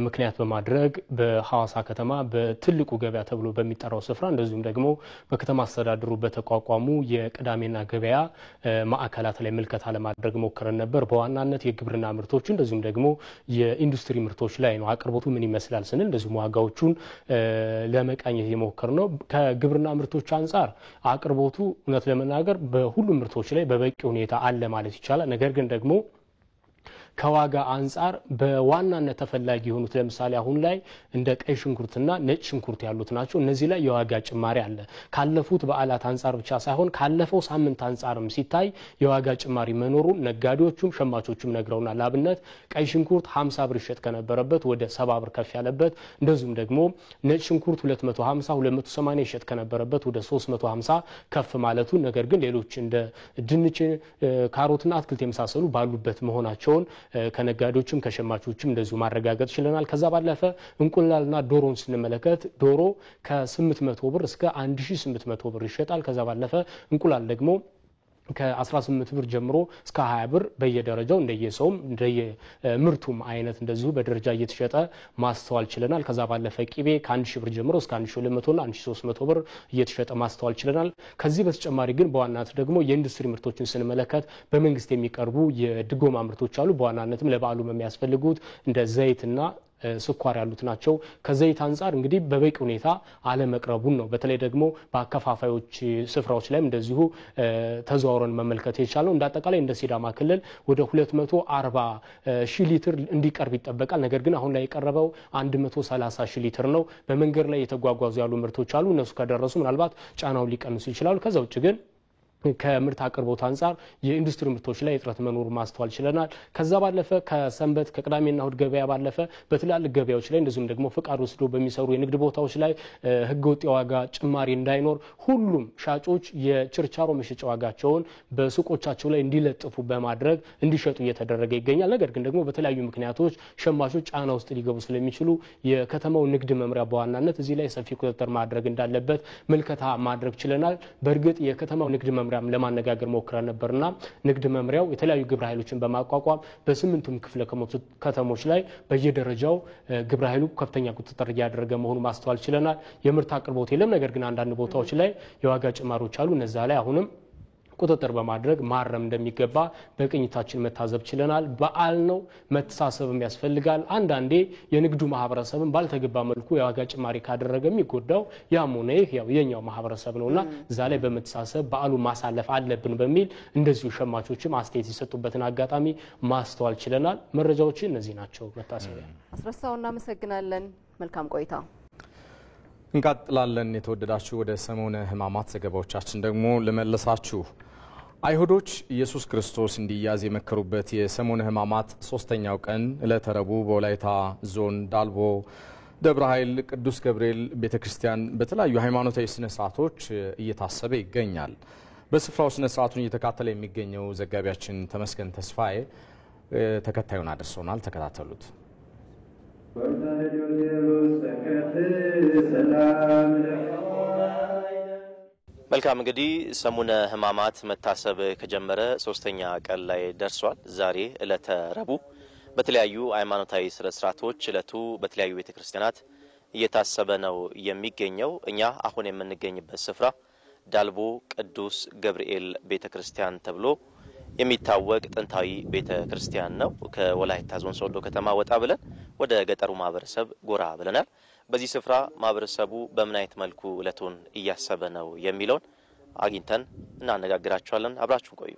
ምክንያት በማድረግ በሐዋሳ ከተማ በትልቁ ገበያ ተብሎ በሚጠራው ስፍራ እንደዚሁም ደግሞ በከተማ አስተዳደሩ በተቋቋሙ የቅዳሜና ገበያ ማዕከላት ላይ ምልከታ ለማድረግ ሞክረን ነበር። በዋናነት የግብርና ምርቶች እንደዚሁም ደግሞ የኢንዱስትሪ ምርቶች ላይ ነው። አቅርቦቱ ምን ይመስላል ስንል እንደዚሁም ዋጋዎቹን ለመቃኘት የሞከርነው። ከግብርና ምርቶች አንጻር አቅርቦቱ እውነት ለመናገር በሁሉም ምርቶች ላይ በበቂ ሁኔታ አለ ማለት ይቻላል። ነገር ግን ደግሞ ከዋጋ አንጻር በዋናነት ተፈላጊ የሆኑት ለምሳሌ አሁን ላይ እንደ ቀይ ሽንኩርትና ነጭ ሽንኩርት ያሉት ናቸው። እነዚህ ላይ የዋጋ ጭማሪ አለ። ካለፉት በዓላት አንጻር ብቻ ሳይሆን ካለፈው ሳምንት አንጻርም ሲታይ የዋጋ ጭማሪ መኖሩን ነጋዴዎቹም ሸማቾቹም ነግረውናል። አብነት ቀይ ሽንኩርት 50 ብር ይሸጥ ከነበረበት ወደ 70 ብር ከፍ ያለበት፣ እንደዚሁም ደግሞ ነጭ ሽንኩርት 250 280 ይሸጥ ከነበረበት ወደ 350 ከፍ ማለቱ፣ ነገር ግን ሌሎች እንደ ድንች፣ ካሮትና አትክልት የመሳሰሉ ባሉበት መሆናቸውን ከነጋዴዎችም ከሸማቾችም እንደዚሁ ማረጋገጥ ችለናል። ከዛ ባለፈ እንቁላልና ዶሮን ስንመለከት ዶሮ ከ800 ብር እስከ 1800 ብር ይሸጣል። ከዛ ባለፈ እንቁላል ደግሞ ከ18 ብር ጀምሮ እስከ 20 ብር በየደረጃው እንደየሰውም እንደየምርቱም አይነት እንደዚሁ በደረጃ እየተሸጠ ማስተዋል ችለናል። ከዛ ባለፈ ቂቤ ከ1000 ብር ጀምሮ እስከ 1200 እና 1300 ብር እየተሸጠ ማስተዋል ችለናል። ከዚህ በተጨማሪ ግን በዋናነት ደግሞ የኢንዱስትሪ ምርቶችን ስንመለከት በመንግስት የሚቀርቡ የድጎማ ምርቶች አሉ። በዋናነትም ለበዓሉ የሚያስፈልጉት እንደ ዘይትና ስኳር ያሉት ናቸው። ከዘይት አንጻር እንግዲህ በበቂ ሁኔታ አለመቅረቡን ነው። በተለይ ደግሞ በአከፋፋዮች ስፍራዎች ላይም እንደዚሁ ተዘዋውረን መመልከት የቻለው። እንዳጠቃላይ እንደ ሲዳማ ክልል ወደ 240 ሺህ ሊትር እንዲቀርብ ይጠበቃል። ነገር ግን አሁን ላይ የቀረበው 130 ሺህ ሊትር ነው። በመንገድ ላይ የተጓጓዙ ያሉ ምርቶች አሉ። እነሱ ከደረሱ ምናልባት ጫናውን ሊቀንሱ ይችላሉ። ከዛ ውጭ ግን ከምርት አቅርቦት አንጻር የኢንዱስትሪ ምርቶች ላይ እጥረት መኖር ማስተዋል ችለናል። ከዛ ባለፈ ከሰንበት ከቅዳሜና እሁድ ገበያ ባለፈ በትላልቅ ገበያዎች ላይ እንደዚሁም ደግሞ ፍቃድ ወስዶ በሚሰሩ የንግድ ቦታዎች ላይ ህገወጥ የዋጋ ጭማሪ እንዳይኖር ሁሉም ሻጮች የችርቻሮ መሸጫ ዋጋቸውን በሱቆቻቸው ላይ እንዲለጥፉ በማድረግ እንዲሸጡ እየተደረገ ይገኛል። ነገር ግን ደግሞ በተለያዩ ምክንያቶች ሸማቾች ጫና ውስጥ ሊገቡ ስለሚችሉ የከተማው ንግድ መምሪያ በዋናነት እዚህ ላይ ሰፊ ቁጥጥር ማድረግ እንዳለበት ምልከታ ማድረግ ችለናል። በእርግጥ የከተማው ንግድ መምሪያ ለማነጋገር ሞክረን ነበርና ንግድ መምሪያው የተለያዩ ግብረ ኃይሎችን በማቋቋም በ8ቱም ክፍለ ከተሞች ላይ በየደረጃው ግብረ ኃይሉ ከፍተኛ ቁጥጥር እያደረገ መሆኑ ማስተዋል ችለናል። የምርት አቅርቦት የለም። ነገር ግን አንዳንድ ቦታዎች ላይ የዋጋ ጭማሪዎች አሉ። እነዛ ላይ አሁንም ቁጥጥር በማድረግ ማረም እንደሚገባ በቅኝታችን መታዘብ ችለናል። በዓል ነው፣ መተሳሰብም ያስፈልጋል። አንዳንዴ የንግዱ ማህበረሰብን ባልተገባ መልኩ የዋጋ ጭማሪ ካደረገ የሚጎዳው ያም ሆነ ይህ ያው የኛው ማህበረሰብ ነውና እዛ ላይ በመተሳሰብ በዓሉ ማሳለፍ አለብን በሚል እንደዚሁ ሸማቾችም አስተያየት የሰጡበትን አጋጣሚ ማስተዋል ችለናል። መረጃዎች እነዚህ ናቸው። መታሰቢያ አስረሳው እናመሰግናለን። መልካም ቆይታ። እንቀጥላለን። የተወደዳችሁ ወደ ሰሞነ ሕማማት ዘገባዎቻችን ደግሞ ልመልሳችሁ። አይሁዶች ኢየሱስ ክርስቶስ እንዲያዝ የመከሩበት የሰሞነ ሕማማት 3ኛው ቀን ዕለተ ረቡዕ በወላይታ ዞን ዳልቦ ደብረ ኃይል ቅዱስ ገብርኤል ቤተክርስቲያን በተለያዩ ሃይማኖታዊ ስነ ስርዓቶች እየታሰበ ይገኛል። በስፍራው ስነ ስርዓቱን እየተካተለ የሚገኘው ዘጋቢያችን ተመስገን ተስፋዬ ተከታዩን አድርሶናል። ተከታተሉት። መልካም እንግዲህ ሰሙነ ሕማማት መታሰብ ከጀመረ 3ኛ ቀን ላይ ደርሷል። ዛሬ ዕለተ ረቡዕ በተለያዩ ሃይማኖታዊ ስርዓቶች ዕለቱ በተለያዩ ቤተክርስቲያናት እየታሰበ ነው የሚገኘው። እኛ አሁን የምንገኝበት ስፍራ ዳልቦ ቅዱስ ገብርኤል ቤተክርስቲያን ተብሎ የሚታወቅ ጥንታዊ ቤተክርስቲያን ነው። ከወላይታ ዞን ሶዶ ከተማ ወጣ ብለን ወደ ገጠሩ ማህበረሰብ ጎራ ብለናል። በዚህ ስፍራ ማህበረሰቡ በምን አይነት መልኩ ዕለቱን እያሰበ ነው የሚለውን አግኝተን እናነጋግራቸዋለን። አብራችሁን ቆዩ።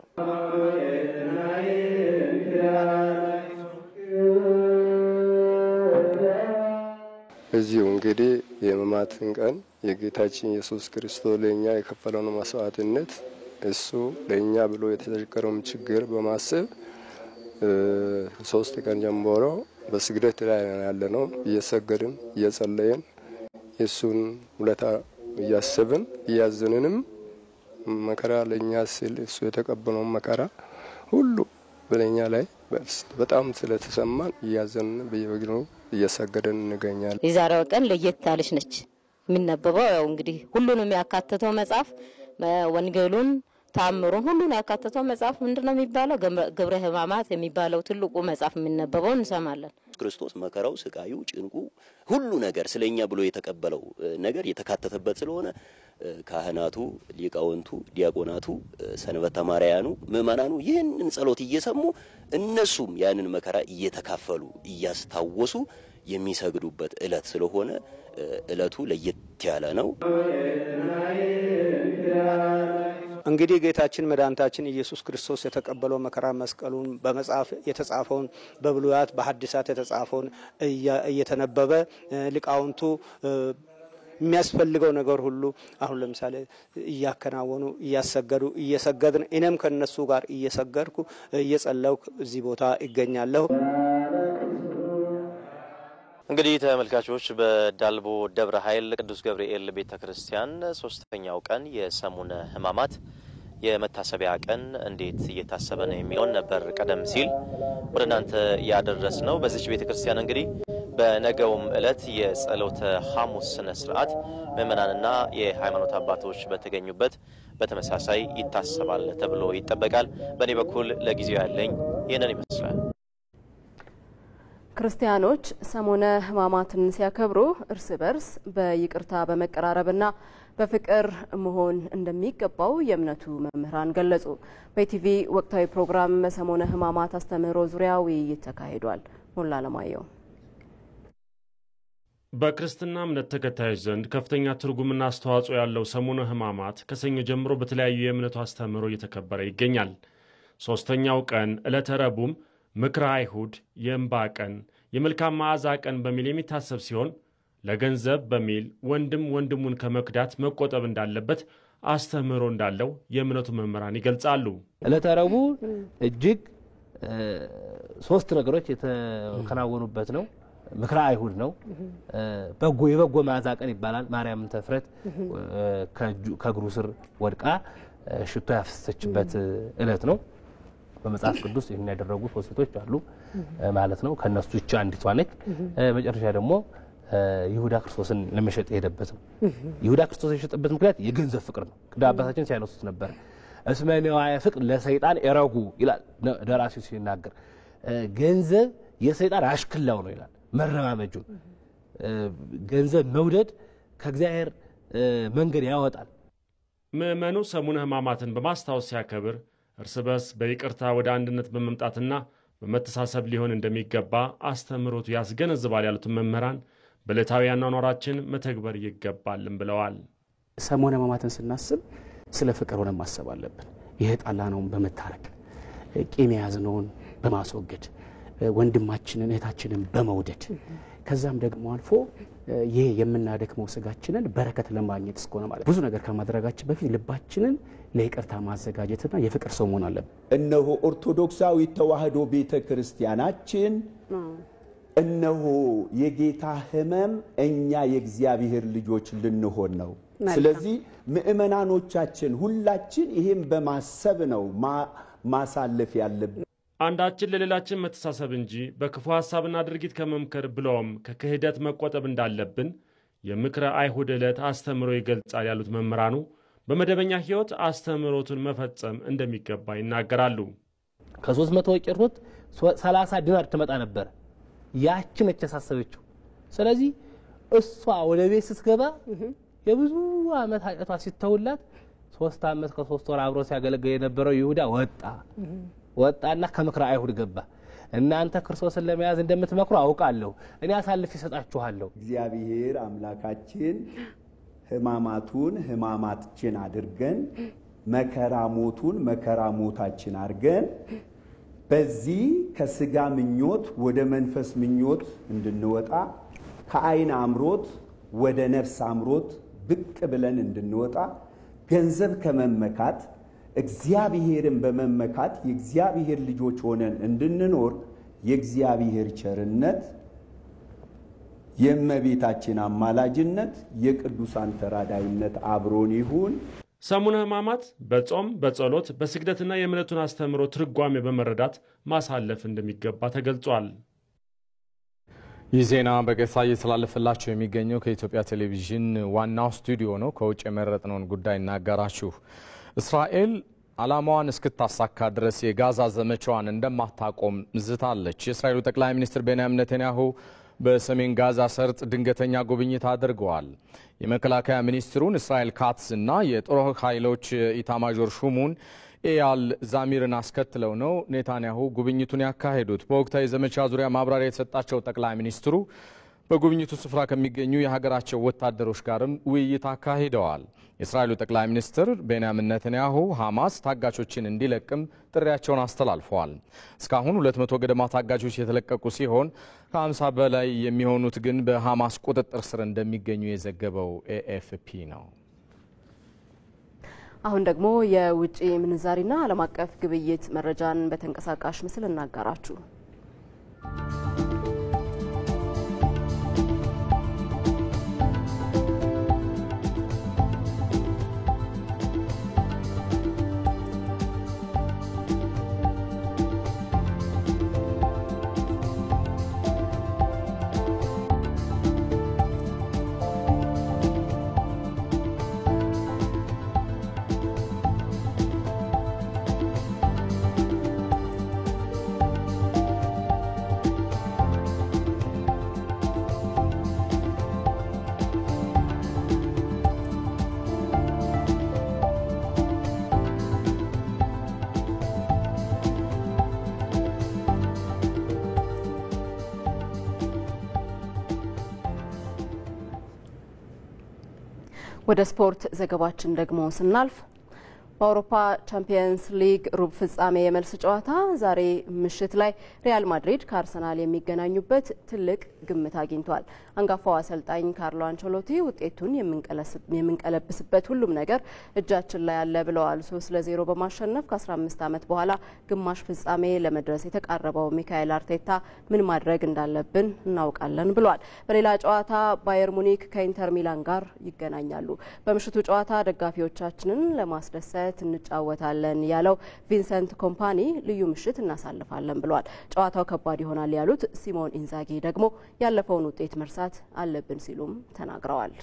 እዚሁ እንግዲህ የሕማማትን ቀን የጌታችን ኢየሱስ ክርስቶስ ለኛ የከፈለውን መስዋዕትነት እሱ ለኛ ብሎ የተቸገረውን ችግር በማሰብ 3 ቀን ጀምሮ በስግደት ላይ ያለነው እየሰገድን እየጸለየን የሱን ውለታ እያሰብን እያዘንንም መከራ ለኛ ሲል እሱ የተቀበለውን መከራ ሁሉ በለኛ ላይ በጣም ስለተሰማን እያዘንን በየወግኑ እየሰገድን እንገኛለን። የዛሬው ቀን ለየት ያለች ነች። የሚነበበው ያው እንግዲህ ሁሉንም ያካተተው መጽሐፍ ወንጌሉን ታምሩን ሁሉን ያካተተው መጽሐፍ ምንድነው የሚባለው? ግብረ ሕማማት የሚባለው ትልቁ መጽሐፍ የሚነበበው እንሰማለን። ክርስቶስ መከራው፣ ስቃዩ፣ ጭንቁ ሁሉ ነገር ስለኛ ብሎ የተቀበለው ነገር የተካተተበት ስለሆነ ካህናቱ፣ ሊቃውንቱ፣ ዲያቆናቱ፣ ሰንበት ተማሪያኑ፣ ምእመናኑ ይህንን ጸሎት እየሰሙ እነሱም ያንን መከራ እየተካፈሉ እያስታወሱ የሚሰግዱበት ዕለት ስለሆነ ዕለቱ ለየት ያለ ነው። እንግዲህ ጌታችን መድኃኒታችን ኢየሱስ ክርስቶስ የተቀበለው መከራ መስቀሉን በመጽሐፍ የተጻፈውን በብሉያት በሐዲሳት የተጻፈውን እየተነበበ ሊቃውንቱ የሚያስፈልገው ነገር ሁሉ አሁን ለምሳሌ እያከናወኑ እያሰገዱ እየሰገድን እኔም ከነሱ ጋር እየሰገድኩ እየጸለይኩ እዚህ ቦታ ይገኛለሁ። እንግዲህ ተመልካቾች በዳልቦ ደብረ ኃይል ቅዱስ ገብርኤል ቤተክርስቲያን 3ኛው ቀን የሰሙነ ሕማማት የመታሰቢያ ቀን እንዴት እየታሰበ ነው የሚሆን ነበር ቀደም ሲል ወደ እናንተ ያደረስነው። በዚህ ቤተክርስቲያን እንግዲህ በነገውም ዕለት የጸሎተ ሐሙስ ስነ ስርዓት ምእመናንና የሃይማኖት አባቶች በተገኙበት በተመሳሳይ ይታሰባል ተብሎ ይጠበቃል። በእኔ በኩል ለጊዜው ያለኝ ይህንን ይመስላል። ክርስቲያኖች ሰሙነ ሕማማትን ሲያከብሩ እርስ በርስ በይቅርታ በመቀራረብና በፍቅር መሆን እንደሚገባው የእምነቱ መምህራን ገለጹ። በኢቲቪ ወቅታዊ ፕሮግራም ሰሙነ ሕማማት አስተምህሮ ዙሪያ ውይይት ተካሂዷል። ሞላ ለማየው በክርስትና እምነት ተከታዮች ዘንድ ከፍተኛ ትርጉምና አስተዋጽኦ ያለው ሰሙነ ሕማማት ከሰኞ ጀምሮ በተለያዩ የእምነቱ አስተምህሮ እየተከበረ ይገኛል። 3ኛው ቀን ዕለተ ረቡዕ ምክረ አይሁድ፣ የእንባ ቀን፣ የመልካም መዓዛ ቀን በሚል የሚታሰብ ሲሆን ለገንዘብ በሚል ወንድም ወንድሙን ከመክዳት መቆጠብ እንዳለበት አስተምህሮ እንዳለው የእምነቱ መምህራን ይገልጻሉ። ዕለተ ረቡዕ እጅግ 3 ነገሮች የተከናወኑበት ነው። ምክረ አይሁድ ነው። የበጎ መዓዛ ቀን ይባላል። ማርያም ተፍረት ከእግሩ ስር ወድቃ ሽቶ ያፈሰችበት ዕለት ነው። በመጽሐፍ ቅዱስ ይህን ያደረጉ 3 ሴቶች አሉ ማለት ነው። ከነሱ እቺ አንዲቷ ነች። መጨረሻ ደግሞ ይሁዳ ክርስቶስን ለመሸጥ የሄደበት ነው። ይሁዳ ክርስቶስ የሸጠበት ምክንያት የገንዘብ ፍቅር ነው። ቅዱስ አባታችን ሲያነሱት ነበር። እስመ ነዋየ ፍቅር ለሰይጣን ኤረጉ ይላል ደራሲው ሲናገር። ገንዘብ የሰይጣን አሽክላው ነው ይላል። መረማመጁ ገንዘብ መውደድ ከእግዚአብሔር መንገድ ያወጣል። ምእመኑ ሰሙነ ሕማማትን በማስታወስ ሲያከብር እርስ በርስ በይቅርታ ወደ አንድነት በመምጣትና በመተሳሰብ ሊሆን እንደሚገባ አስተምህሮቱ ያስገነዝባል ያሉት መምህራን በዕለታዊ አኗኗራችን መተግበር ይገባልም ብለዋል። ሰሙነ ሕማማትን ስናስብ ስለ ፍቅር ሆነን ማሰብ አለብን። የተጣላነውን በመታረቅ ቂም የያዝነውን በማስወገድ ወንድማችንን እህታችንን በመውደድ ከዛም ደግሞ አልፎ ይሄ የምናደክመው ስጋችንን በረከት ለማግኘት እስከሆነ ማለት ብዙ ነገር ከማድረጋችን በፊት ልባችንን ለይቅርታ ማዘጋጀትና የፍቅር ሰው መሆን አለብን። እነሆ ኦርቶዶክሳዊ ተዋህዶ ቤተክርስቲያናችን እነሆ የጌታ ሕመም እኛ የእግዚአብሔር ልጆች ልንሆን ነው። ስለዚህ ምእመናኖቻችን ሁላችን ይሄን በማሰብ ነው ማሳለፍ ያለብን። አንዳችን ለሌላችን መተሳሰብ እንጂ በክፉ ሐሳብና ድርጊት ከመምከር ብለውም ከክህደት መቆጠብ እንዳለብን የምክረ አይሁድ ዕለት አስተምሮ ይገልጻል ያሉት መምህራኑ በመደበኛ ሕይወት አስተምሮቱን መፈጸም እንደሚገባ ይናገራሉ። ከ300 ቄሮት 30 ዲናር ትመጣ ነበር ያችን የተሳሰበችው። ስለዚህ እሷ ወደ ቤት ስትገባ የብዙ ዓመት ኃጢአቷ ሲተውላት 3 ዓመት ከ3 ወር አብሮ ሲያገለግል የነበረው ይሁዳ ወጣና ከምክረ አይሁድ ገባ። እናንተ ክርስቶስን ለመያዝ እንደምትመክሩ አውቃለሁ፣ እኔ አሳልፌ እሰጣችኋለሁ። እግዚአብሔር አምላካችን ሕማማቱን ሕማማታችን አድርገን መከራ ሞቱን መከራ ሞታችን አድርገን በዚህ ከስጋ ምኞት ወደ መንፈስ ምኞት እንድንወጣ ከአይን አምሮት ወደ ነፍስ አምሮት ብቅ ብለን እንድንወጣ ገንዘብ ከመመካት እግዚአብሔርን በመመካት የእግዚአብሔር ልጆች ሆነን እንድንኖር የእግዚአብሔር ቸርነት የእመቤታችን አማላጅነት የቅዱሳን ተራዳይነት አብሮን ይሁን። ሰሙነ ሕማማት በጾም በጸሎት በስግደትና የእምነቱን አስተምሮ ትርጓሜ በመረዳት ማሳለፍ እንደሚገባ ተገልጿል። ይህ ዜና በቀጥታ እየተላለፈላችሁ የሚገኘው ከኢትዮጵያ ቴሌቪዥን ዋናው ስቱዲዮ ነው። ከውጭ የመረጥነውን ጉዳይ እናጋራችሁ። እስራኤል ዓላማዋን እስክታሳካ ድረስ የጋዛ ዘመቻዋን እንደማታቆም ዝታለች። የእስራኤሉ ጠቅላይ ሚኒስትር ቤንያሚን ኔታንያሁ በሰሜን ጋዛ ሰርጥ ድንገተኛ ጉብኝት አድርገዋል። የመከላከያ ሚኒስትሩን እስራኤል ካትስ እና የጦር ኃይሎች ኢታማዦር ሹሙን ኤያል ዛሚርን አስከትለው ነው ኔታንያሁ ጉብኝቱን ያካሄዱት። በወቅታዊ ዘመቻ ዙሪያ ማብራሪያ የተሰጣቸው ጠቅላይ ሚኒስትሩ በጉብኝቱ ስፍራ ከሚገኙ የሀገራቸው ወታደሮች ጋርም ውይይት አካሂደዋል። የእስራኤሉ ጠቅላይ ሚኒስትር ቤንያሚን ኔታንያሁ ሐማስ ታጋቾችን እንዲለቅም ጥሪያቸውን አስተላልፈዋል። እስካሁን 200 ገደማ ታጋቾች የተለቀቁ ሲሆን ከ50 በላይ የሚሆኑት ግን በሐማስ ቁጥጥር ስር እንደሚገኙ የዘገበው ኤኤፍፒ ነው። አሁን ደግሞ የውጪ ምንዛሪና ዓለም አቀፍ ግብይት መረጃን በተንቀሳቃሽ ምስል እናጋራችሁ። ወደ ስፖርት ዘገባችን ደግሞ ስናልፍ በአውሮፓ ቻምፒየንስ ሊግ ሩብ ፍጻሜ የመልስ ጨዋታ ዛሬ ምሽት ላይ ሪያል ማድሪድ ከአርሰናል የሚገናኙበት ትልቅ ግምት አግኝቷል። አንጋፋው አሰልጣኝ ካርሎ አንቸሎቲ ውጤቱን የምንቀለብስበት ሁሉም ነገር እጃችን ላይ አለ ብለዋል። 3-0 በማሸነፍ ከ15 ዓመት በኋላ ግማሽ ፍጻሜ ለመድረስ የተቃረበው ሚካኤል አርቴታ ምን ማድረግ እንዳለብን እናውቃለን ብለዋል። በሌላ ጨዋታ ባየር ሙኒክ ከኢንተር ሚላን ጋር ይገናኛሉ። በምሽቱ ጨዋታ ደጋፊዎቻችንን ለማስደሰት እንጫወታለን ያለው ቪንሰንት ኮምፓኒ ልዩ ምሽት እናሳልፋለን ብለዋል። ጨዋታው ከባድ ይሆናል ያሉት ሲሞን ኢንዛጊ ደግሞ ያለፈውን ውጤት መርሳት አለብን ሲሉም ተናግረዋል።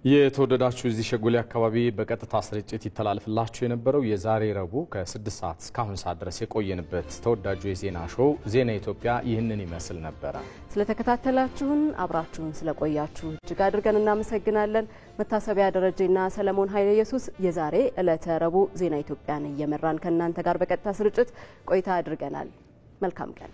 የተወደዳችሁ እዚህ ሸጎሌ አካባቢ በቀጥታ ስርጭት ይተላለፍላችሁ የነበረው የዛሬ ረቡዕ ከ6 ሰዓት እስካሁን ሰዓት ድረስ የቆየንበት ተወዳጁ የዜና ሾው ዜና ኢትዮጵያ ይህንን ይመስል ነበረ። ስለተከታተላችሁን አብራችሁን ስለቆያችሁ እጅግ አድርገን እናመሰግናለን። መታሰቢያ ደረጀና ሰለሞን ኃይለ ኢየሱስ የዛሬ ዕለተ ረቡዕ ዜና ኢትዮጵያን እየመራን ከእናንተ ጋር በቀጥታ ስርጭት ቆይታ አድርገናል። መልካም ቀን።